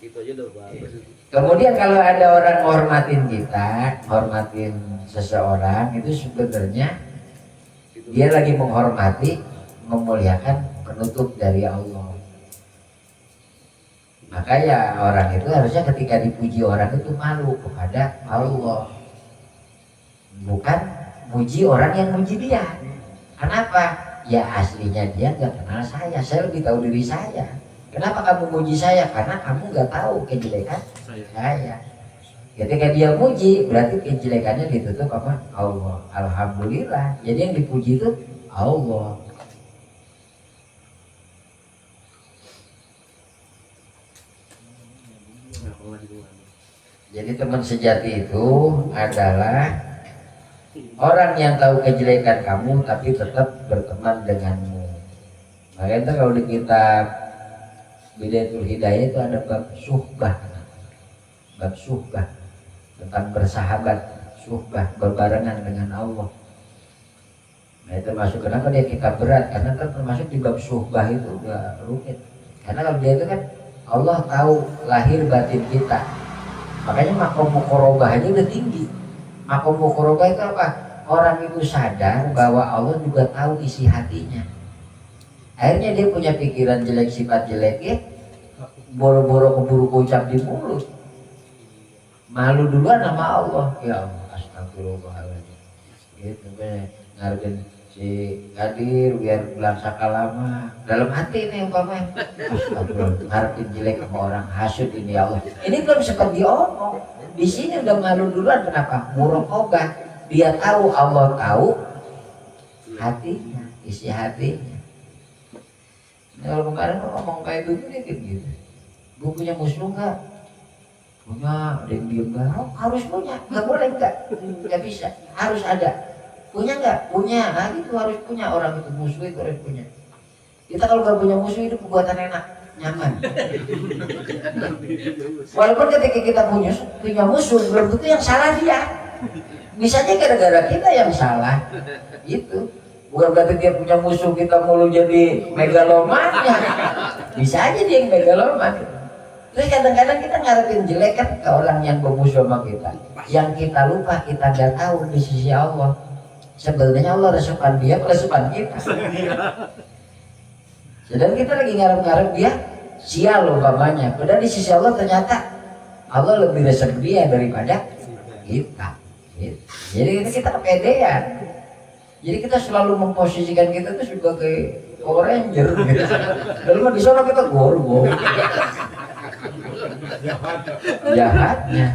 Itu aja udah bagus. Kemudian kalau ada orang menghormatin kita, hormatin seseorang itu sebenarnya dia lagi menghormati, memuliakan penutup dari Allah. Maka ya orang itu harusnya ketika dipuji orang itu malu kepada Allah, bukan muji orang yang muji dia. Kenapa? Ya aslinya dia nggak kenal saya lebih tahu diri saya. Kenapa kamu muji saya? Karena kamu nggak tahu kejelekan saya. Ketika dia muji berarti kejelekannya ditutup apa? Allah. Alhamdulillah. Jadi yang dipuji itu Allah. Jadi teman sejati itu adalah orang yang tahu kejelekan kamu tapi tetap berteman denganmu. Makanya kalau di kitab Bidayatul Hidayah itu ada bab suhbah. Bab suhbah tentang bersahabat, suhbah berbarengan dengan Allah. Nah itu termasuk kenapa dia kitab berat, karena kan termasuk di bab suhbah itu udah rumit. Karena kalau dia itu kan Allah tahu lahir batin kita. Makanya makom mukorobah aja udah tinggi. Makom mukorobah itu apa? Orang itu sadar bahwa Allah juga tahu isi hatinya. Akhirnya dia punya pikiran jelek, sifat jelek ya, boro-boro keburu ucap di mulut. Malu duluan sama Allah. Ya Allah, astagfirullahaladzim. Gitu ngarepin si Kadir biar bilang sakalama dalam hati nih umpamanya. Astagfirullah, ngarepin jelek sama orang, hasud ini ya Allah. Ini belum sempat diomong. Di sini udah malu duluan. Kenapa? Muraqabah. Dia tahu, Allah tahu hatinya, isi hatinya. Nah, kalau kemarin ngomong kayak begini gitu. Gue punya musuh nggak? Punya, ada yang diem nggak? Oh, harus punya, nggak boleh nggak? Nggak bisa, harus ada. Punya nggak? Punya, nah itu harus punya. Orang itu musuh itu harus punya. Kita kalau nggak punya musuh itu buatan enak, nyaman. Walaupun ketika kita punya musuh, belum tentu yang salah dia. Bisanya gara-gara kita yang salah. Itu. Bukan berarti dia punya musuh kita mulu jadi megaloman ya. Bisa aja dia yang megaloman. Terus kadang-kadang kita ngarepin jelek kan ke orang yang bermusuh sama kita. Yang kita lupa, kita nggak tahu di sisi Allah. Sebenarnya Allah resukan dia, resukan kita. Sedang kita lagi ngarep-ngarep dia sial umpamanya. Padahal di sisi Allah ternyata Allah lebih resep dia daripada kita. Jadi kita kepedean. Jadi kita selalu memposisikan kita itu sebagai Power Ranger gitu. Lalu di sana kita gorgo. Jahatnya.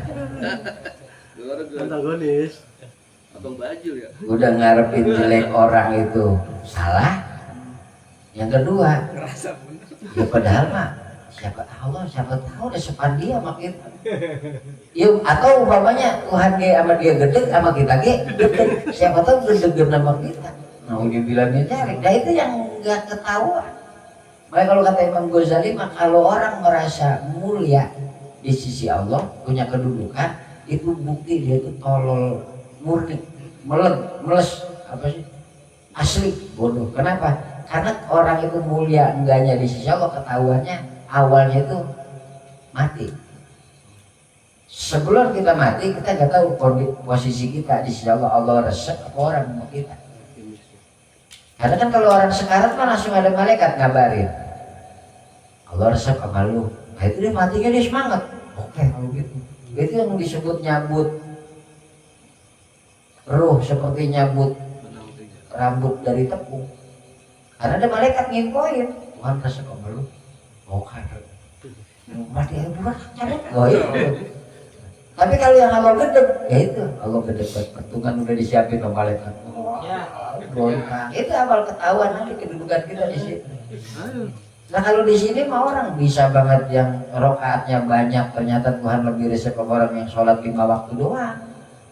Antagonis. Abang baju ya. Udah ngarepin jelek orang itu salah. Yang kedua, ya padahal mah siapa tahu resepan dia sama kita. Yuk, atau umpamanya Tuhan ge sama dia gede sama kita ge gede. Siapa tahu gede sama kita. Nah, dia bilangnya jelek. Nah itu yang nggak ketahuan. Makanya kalau kata Imam Ghazali mah kalau orang merasa mulia di sisi Allah, punya kedudukan, itu bukti dia itu tolol murni, meles apa sih? Asli bodoh. Kenapa? Karena orang itu mulia enggaknya di sisi Allah ketahuannya awalnya itu mati. Sebelum kita mati kita nggak tahu posisi kita di sisi Allah. Allah resep apa orang mau kita. Karena kan kalau orang sekarang kan langsung ada malaikat ngabarin Allah resep sama lu. Nah itu dia matinya dia semangat. Oke kalau gitu. Itu yang disebut nyabut ruh, seperti nyabut rambut dari tepung. Karena ada malaikat nginfoin Tuhan resep sama lu. Oke mati ya bukan cabut. Oh iya. Tapi kalau yang Allah gedeg, ya itu Allah gedeg pertungan udah disiapin sama malaikat. Itu awal ketahuan nanti kedudukan kita di sini. Nah kalau di sini mah orang bisa banget yang rokaatnya banyak, ternyata Tuhan lebih resep orang yang sholat 5 waktu doang.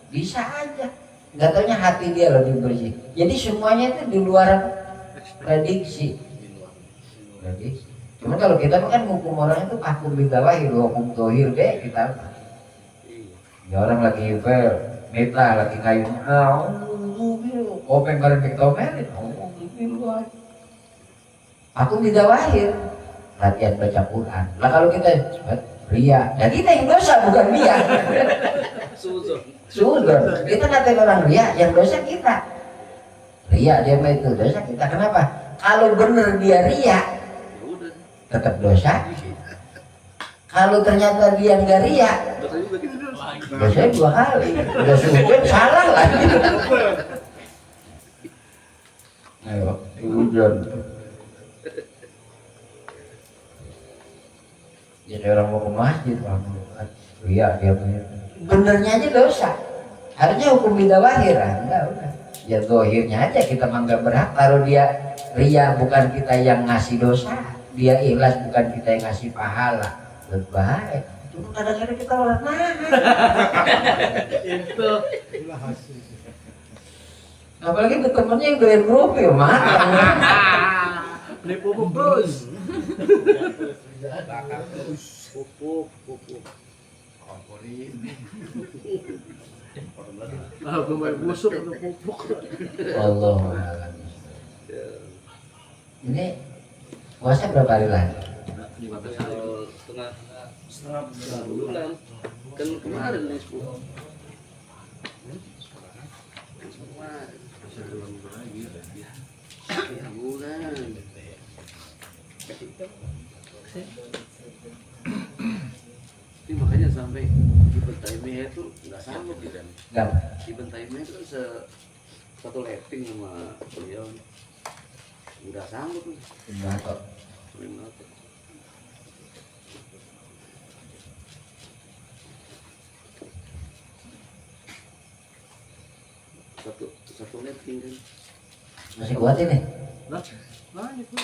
Bisa aja. Nggak taunya hati dia lebih bersih. Jadi semuanya itu di luar prediksi. Cuma kalau kita kan hukum orang itu hukum bidawahir, hukum tohir deh kita. Ya orang lagi meta lagi kayunya. Openg bareng ditomelin. Aku tidak lahir latihan baca Quran. Lah kalau kita ria, ya kita yang dosa bukan dia. Sudon. Kita ngatain orang ria, yang dosa kita. Ria dia mah itu dosa kita. Kenapa? Kalau bener dia ria, tetap dosa. Kalau ternyata dia enggak ria, dosa 2 kali. Udah sudon salah lagi. Ayo, sudon. Jadi orang mau ke masjid, ria dia benernya aja dosa. Harusnya hukum bidawahir, enggak udah. Ya dohirnya aja kita mah nggak berhak. Kalau dia ria bukan kita yang ngasih dosa, dia ikhlas bukan kita yang ngasih pahala. Berbahaya. Cuma kadang-kadang kita orang Itu. apalagi ke temennya yang doyan profil, makan. Nipu terus. Bakar terus. Pupuk. Komporin. Ah, pemain busuk untuk pupuk. Allah. Ini puasa berapa hari lagi? 15 hari. Setengah bulan. Kan kemarin nih 10. Bulan. Ini makanya sampai di Bentai Mea itu nggak sanggup kan? Di Bentai Mea itu kan satu letting sama beliau, nggak sanggup nih. Satu letting kan? Masih kuat ini? Nah, itu.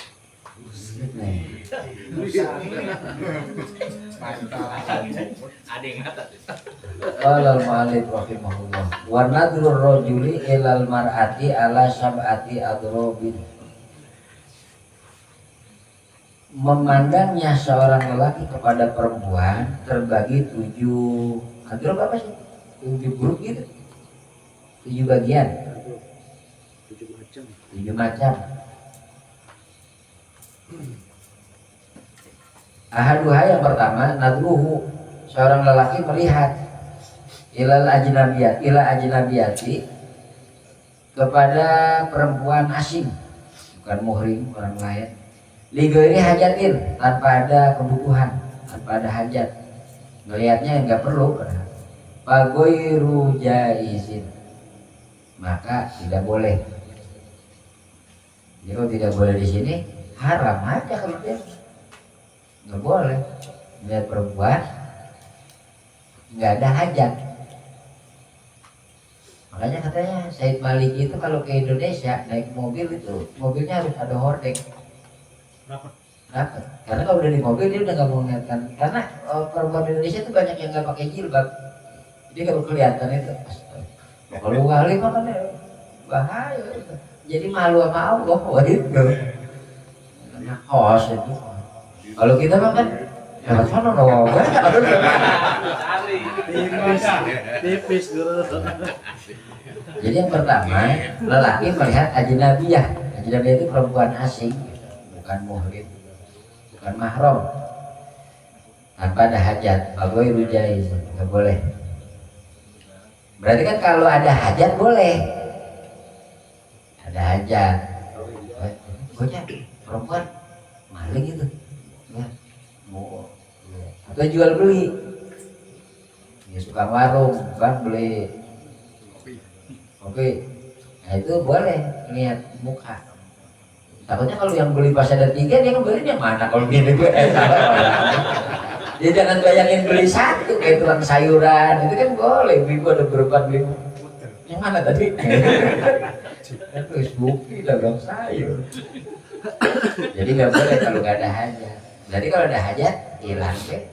Nih. Qala al-mu'allif rahimahullah wa nadrur rajuli ilal mar'ati ala sab'ati adrobin. Memandangnya seorang lelaki kepada perempuan terbagi 7 adrob apa sih? 7 grup gitu. 7 bagian. 7 macam. Ahaduha yang pertama nadruhu, seorang lelaki melihat ila ajnabiyati kepada perempuan asing, bukan muhrim, orang lain, lighairi hajatin, tanpa ada kebutuhan, tanpa ada hajat, melihatnya nggak perlu, fagoiru jaizin, maka tidak boleh. Jadi kalau tidak boleh di sini haram aja kalau dia nggak boleh melihat perempuan nggak ada hajat. Makanya katanya Said Maliki itu kalau ke Indonesia naik mobil itu mobilnya harus ada hordeng. Kenapa? Karena kalau udah di mobil dia udah nggak mau ngeliatkan. Karena perempuan Indonesia itu banyak yang nggak pakai jilbab. Jadi kalau kelihatan itu, kalau kali makanya bahaya. Jadi malu sama Allah, wah itu. karena host itu. Kalau kita mah kan lewat mana dong? Tipis guru. Jadi yang pertama, lelaki melihat ajnabiyah. Ajnabiyah itu perempuan asing, bukan muhrim, bukan mahram. Tanpa ada hajat, bagoy rujai, nggak boleh. Berarti kan kalau ada hajat boleh. Ada hajat. Bocah perempuan maling itu. Ya. Mau atau jual beli. Ya suka warung, bang beli kopi. Nah itu boleh lihat muka. Takutnya kalau yang beli pas ada 3 dia ngebeli yang mana kalau gini gue dia jangan bayangin beli satu kayak tukang sayuran itu kan boleh beli ada berapa beli yang mana tadi Facebook dagang sayur jadi nggak boleh kalau nggak ada hajat. Jadi kalau ada hajat hilang deh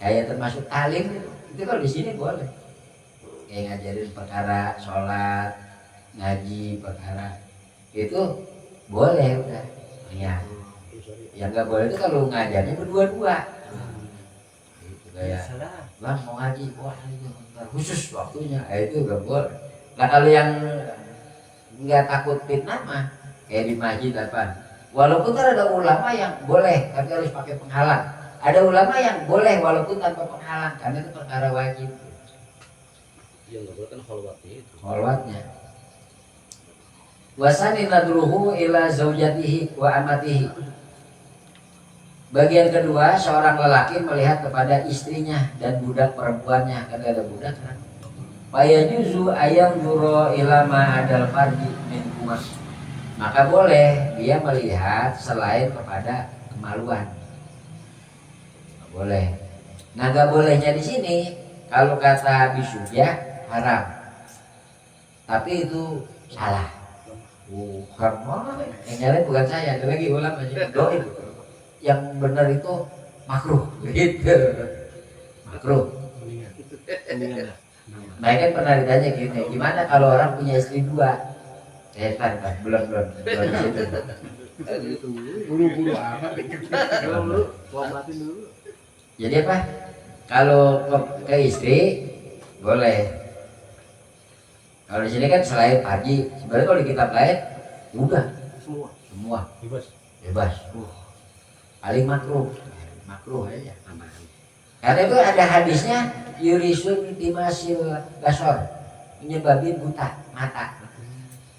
kayak termasuk alim itu kalau di sini boleh kayak ngajarin perkara sholat ngaji perkara itu boleh udah ya yang nggak boleh itu kalau ngajarnya berdua-dua kayak bang mau ngaji wah itu khusus waktunya itu gak boleh. Nah kalau yang nggak takut fitnah mah kayak di masjid apa walaupun ada ulama yang boleh tapi harus pakai penghalang, ada ulama yang boleh walaupun tanpa penghalang karena itu perkara wajib. Yang nggak boleh kan kholwatnya itu. Kholwatnya wasani nadruhu ila zaujatihi wa amatihi. Bagian kedua, seorang lelaki melihat kepada istrinya dan budak perempuannya, karena ada budak kan. Fayajuzu ayam duro ilama adal farji min kumah. Maka boleh dia melihat selain kepada kemaluan. Boleh. Nah, nggak bolehnya di sini kalau kata Bisuja haram. Tapi itu salah. Bukan mana? Yang nyalain bukan saya, ada lagi ulama aja. Doib. Yang benar itu makruh gitu makruh. Nah kan pernah ditanya gini, gimana kalau orang punya istri 2? Belum di situ. Buru-buru amat. Dulu. Jadi apa? Kalau ke istri boleh. Kalau di sini kan selain haji, sebenarnya kalau di kitab lain udah semua bebas. Paling makruh aja aman. Karena itu ada hadisnya yurisun timasil basor menyebabkan buta mata.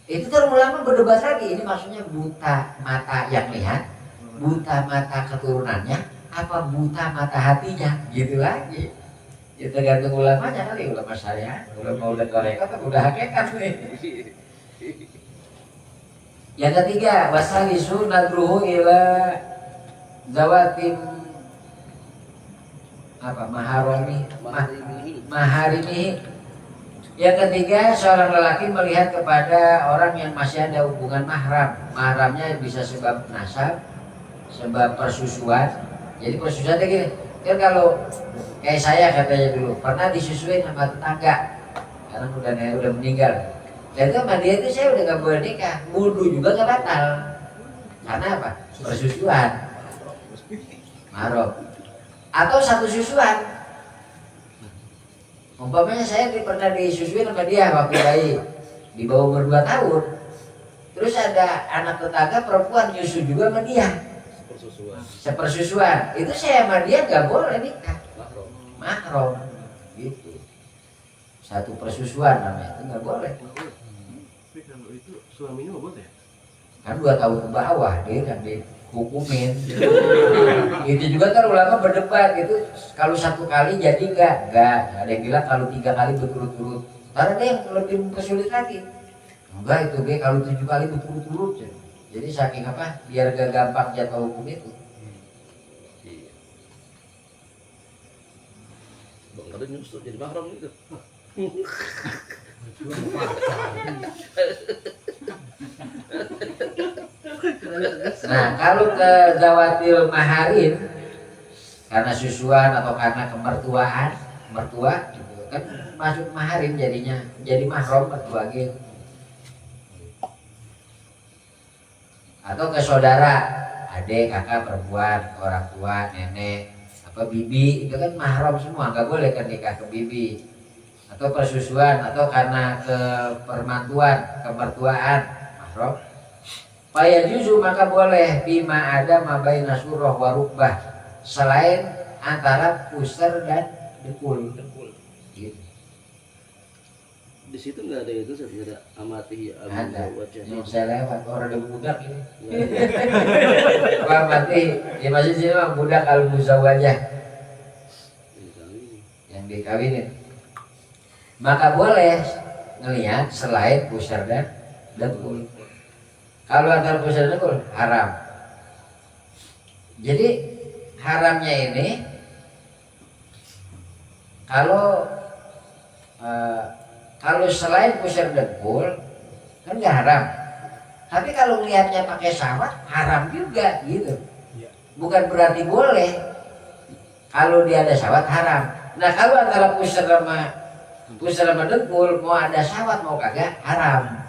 Itu kan ulama berdebat lagi ini maksudnya buta mata yang lihat, buta mata keturunannya, apa buta mata hatinya gitu lagi. Ya tergantung ulamanya kali, ulama syariah, ulama udah korekat atau udah hakikat nih. Yang ketiga wasalisu nadruhu ila zawatim apa maharimi. Yang ketiga seorang lelaki melihat kepada orang yang masih ada hubungan mahram. Mahramnya bisa sebab nasab, sebab persusuan. Jadi persusuan itu gini, kan kalau kayak saya katanya dulu pernah disusuin sama tetangga karena udah meninggal. Dan itu sama dia itu saya udah nggak boleh nikah, wudu juga nggak batal. Karena apa? Persusuan. Mahram atau satu susuan. Umpamanya saya pernah disusuin sama dia waktu bayi di bawah umur 2 tahun. Terus ada anak tetangga perempuan nyusu juga sama dia. Sepersusuan. Itu saya sama dia nggak boleh nikah. Mahram. Gitu. Satu persusuan namanya itu nggak boleh. Tapi kalau itu suaminya nggak boleh. Kan 2 tahun ke bawah dia kan dihukumin. Itu juga kan ulama berdebat itu kalau 1 kali jadi enggak. Ada yang bilang kalau 3 kali berturut-turut. Karena ada yang lebih kesulit lagi. Enggak itu dia kalau 7 kali berturut-turut. Jadi saking apa? Biar gak gampang jatuh hukum itu. Bang ada nyusuk jadi mahram itu. Nah kalau ke zawatil maharin karena susuan atau karena mertua gitu, kan masuk maharin jadinya jadi mahram mertua gitu. Atau ke saudara adik, kakak perempuan, orang tua, nenek, apa bibi, itu kan mahram semua, nggak boleh kan nikah ke bibi. Atau persusuan, atau karena kemertuaan, mahram. Faya juzu maka boleh bima ada mabaina surah wa rukbah, selain antara pusar dan dekul. Gitu. Di situ nggak ada itu, nggak ada amati Ada. wajah. Yang saya lewat orang ada budak ini. Apa mati? Ya masih sini mah budak al muzawajah yang dikawinin. Maka boleh ngelihat selain pusar dan dekul. Kalau antara pusar dan dekul haram. Jadi haramnya ini kalau selain pusar dekul kan nggak haram. Tapi kalau ngelihatnya pakai syahwat haram juga gitu. Bukan berarti boleh. Kalau dia ada syahwat haram. Nah kalau antara pusar sama dekul mau ada syahwat mau kagak haram.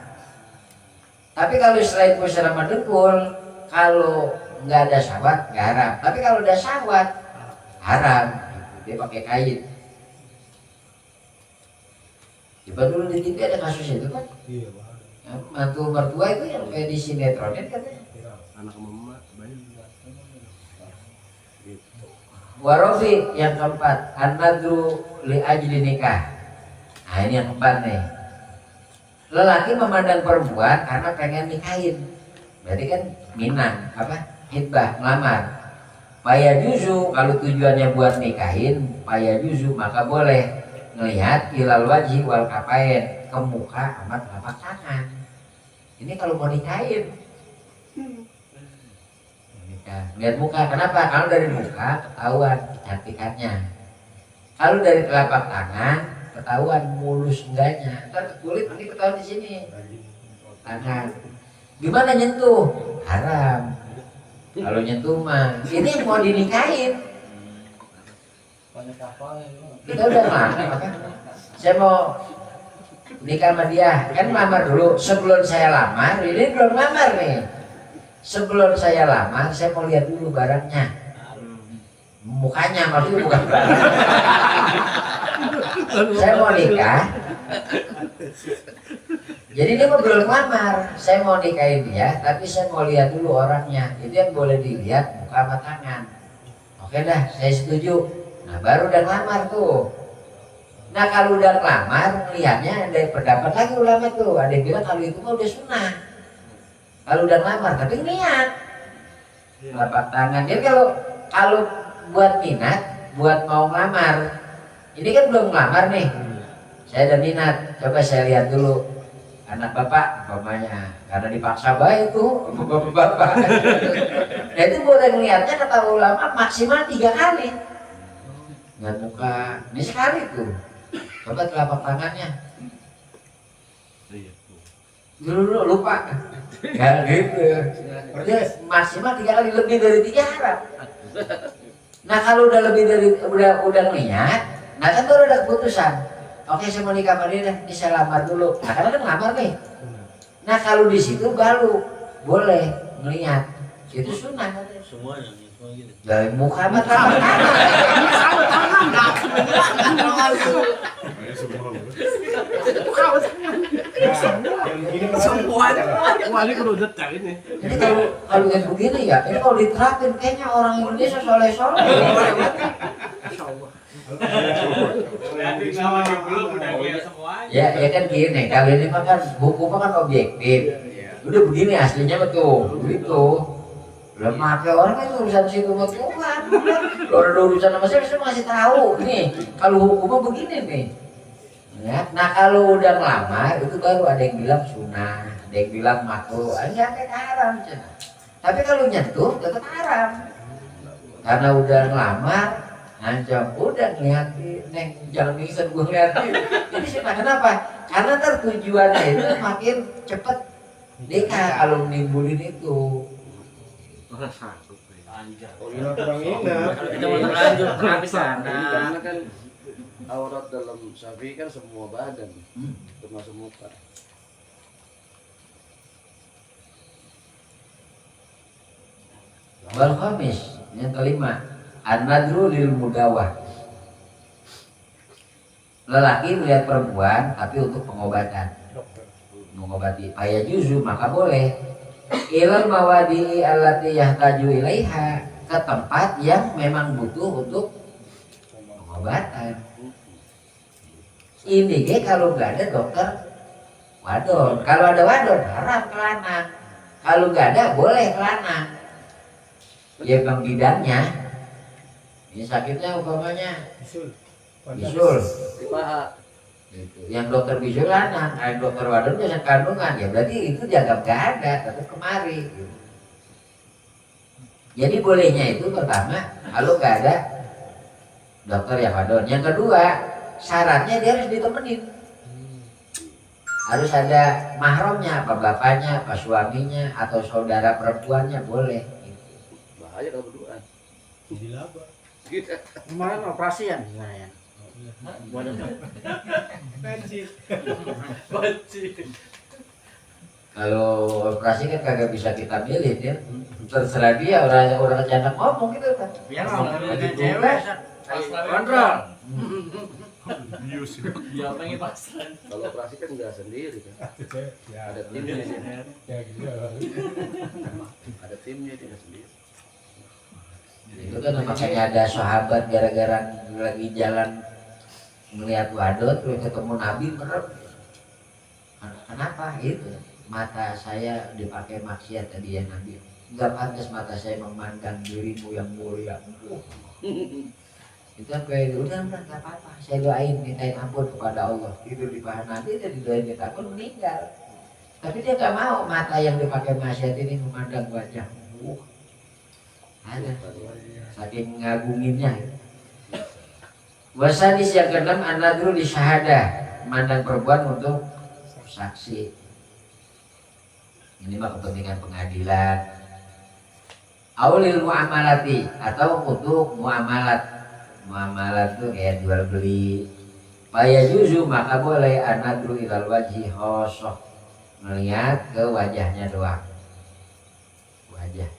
Tapi kalau selain pusar sama dekul, kalau nggak ada syahwat nggak haram. Tapi kalau ada syahwat haram. Dia pakai kain. Coba dulu di TV ada kasus itu kan? Iya, Pak. Mantu mertua itu yang kayak di sinetronin katanya. Anak mama banyak. Warofi yang keempat, an-nadru li ajli nikah. Nah ini yang keempat nih. Lelaki memandang perempuan karena pengen nikahin. Berarti kan minang, hitbah, ngelamar. Paya juzu, kalau tujuannya buat nikahin, paya juzu maka boleh ngelihat ilal wajhi wal kafain, ke muka sama telapak tangan. Ini kalau mau nikahin. Lihat muka, kenapa? Kalau dari muka ketahuan kecantikannya. Kalau dari telapak tangan ketahuan mulus enggaknya. Ntar kulit ini ketahuan di sini. Tangan. Gimana nyentuh? Haram. Kalau nyentuh mah, ini mau dinikahin. Kita udah mana? Saya mau nikah sama dia, kan lamar dulu. Sebelum saya lamar, ini belum lamar nih. Sebelum saya lamar, saya mau lihat dulu barangnya, mukanya, maksudnya bukan barang. Saya mau nikah, jadi dia mau belum lamar. Saya mau nikahin dia, tapi saya mau lihat dulu orangnya. Itu yang boleh dilihat muka sama tangan. Oke dah, saya setuju. Nah baru udah lamar tuh. Nah kalau udah lamar, lihatnya ada pendapat lagi ulama tuh. Ada yang bilang kalau itu mah udah sunnah. Kalau udah lamar, tapi niat telapak tangan. Jadi kalau buat minat, buat mau ngelamar, ini kan belum ngelamar nih. Saya ada minat, coba saya lihat dulu anak bapak, umpamanya, karena dipaksa baik tuh bapak-bapak. Nah itu boleh ngelihatnya kata ulama maksimal 3 kali. Nggak muka, ini sekali tuh. Coba telapak tangannya. Dulu lupa. Ya gitu. Berarti maksimal 3 kali, lebih dari 3 haram. Nah kalau udah lebih dari udah niat, nah kan baru ada keputusan. Oke saya mau nikah sama dia dah, ini saya lamar dulu. Nah karena kan lamar nih. Nah kalau di situ baru boleh melihat. Itu sunnah katanya. Semuanya gitu. Dari muka sama telapak tangan. Wah ini kudu detak ini. Ini kalau yang begini ya, ini kalau diterapin kayaknya orang Indonesia soleh-soleh. Ya kan gini, kalau ini mah kan hukumnya kan objektif. Udah begini aslinya betul, begitu. Belum pakai orang itu urusan situ buat Tuhan. Kalau ada urusan sama saya masih tahu nih. Kalau hukumnya begini nih. Ya, nah kalau udah ngelamar itu baru ada yang bilang sunnah, ada yang bilang makruh, ada yang haram. Tapi kalau nyentuh tetap haram. Karena udah ngelamar, ancam udah ngeliatin, neng jangan pingsan gue ngeliatin. Jadi sih kenapa? Karena ntar tujuannya itu makin cepet nikah kalau nimbulin itu. Kurang ingat. Kita mau lanjut ke sana. Karena kan aurat dalam Syafi'i kan semua badan, termasuk muka. Wal khamis, yang kelima, an-nadru lil mudawah. Lelaki melihat perempuan tapi untuk pengobatan, mengobati. Faya juzu, maka boleh ilal mawadi allati yahtaju ilaiha, ke tempat yang memang butuh untuk pengobatan. Ini kalau nggak ada dokter wadon, kalau ada wadon haram ke lanang, kalau nggak ada boleh ke lanang. Ya bang bidangnya, ini sakitnya umpamanya bisul, Di paha. gitu. Yang dokter bisul lanang, dokter wadon biasa kandungan, ya berarti itu dianggap nggak ada, tetap kemari. Gitu. Jadi bolehnya itu pertama kalau nggak ada dokter yang wadon. Yang kedua syaratnya dia harus ditemenin, harus ada mahramnya, apa bapaknya, apa suaminya, atau saudara perempuannya boleh. Bahaya kalau berduaan. Dilaba. Gitu. Kemarin operasian gimana ya? Waduh. Anjir. Kalau operasi kan kagak bisa kita milih ya, terserah dia, orang janda ngomong gitu kan. Biar orang cewek kontrol. Dia pengen pasrah. Kalau operasi kan nggak sendiri kan. Ya Ada timnya dia. ya gitu. Ada timnya tidak sendiri. Itu kan makanya ada sahabat gara-gara lagi jalan melihat wadon terus ketemu Nabi merem. Kenapa itu? Mata saya dipakai maksiat tadi ya Nabi. Enggak pantas mata saya memandang dirimu yang mulia. Itu kan kayak udah nggak apa-apa. Saya doain mintain ampun kepada Allah. Itu di paha Nabi dan didoain minta ampun meninggal. Tapi dia nggak mau mata yang dipakai maksiat ini memandang wajahmu. Ada saking ngagunginnya. Wasadis yang keenam an-nadru li syahadah, memandang perempuan untuk saksi. Ini mah kepentingan pengadilan. Aulil muamalati, atau untuk muamalat. Muamalat itu kayak jual beli. Faya juzu, maka boleh an-nadru ilal wajhi khosoh, melihat ke wajahnya doang. Wajah.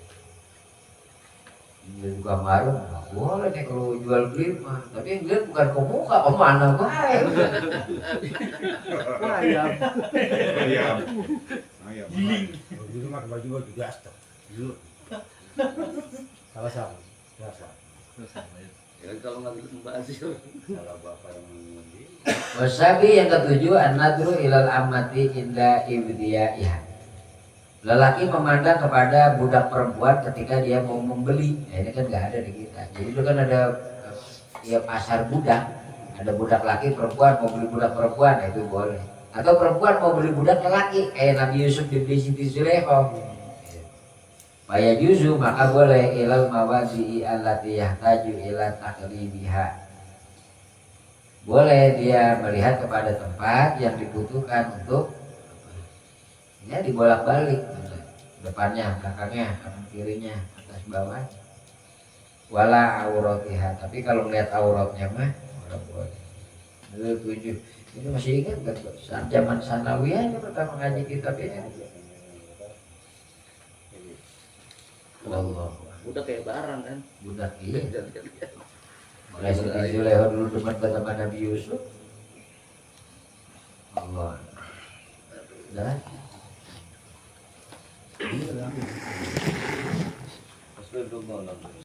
Ini buka warung, boleh nih kalau jual beli mah. Tapi yang lihat bukan ke muka, ke mana baik. Ayam. Ayam. Dulu mah baju gua juga astok. Dulu. Salah sama. Ya kan kalau nggak bisa membahas itu. Salah bapak yang mengundi. Wasabi yang ketujuh an-nadru ilal amati inda ibdiyaiha. Lelaki memandang kepada budak perempuan ketika dia mau membeli. Nah, ini kan nggak ada di kita. Jadi itu kan ada ya pasar budak. Ada budak laki perempuan mau beli budak perempuan, nah, itu boleh. Atau perempuan mau beli budak lelaki kayak Nabi Yusuf dibeli Siti Zulaikha. Faya juzu, maka boleh ilal mawadi'i allati yahtaju ila taqlibiha. Boleh dia melihat kepada tempat yang dibutuhkan untuk ya dibolak-balik, depannya, belakangnya, kanan kirinya, atas bawah. Wala auratiha, tapi kalau melihat auratnya mah orang boleh. Itu 7. Ini masih ingat kan saat zaman sanawiyah ini pertama ngaji kitab ini. Allah. Udah kayak barang kan. Budak iya. Mulai Siti Zulaikha dulu demen sama Nabi Yusuf. Allah. Udah. Terus lu nonton.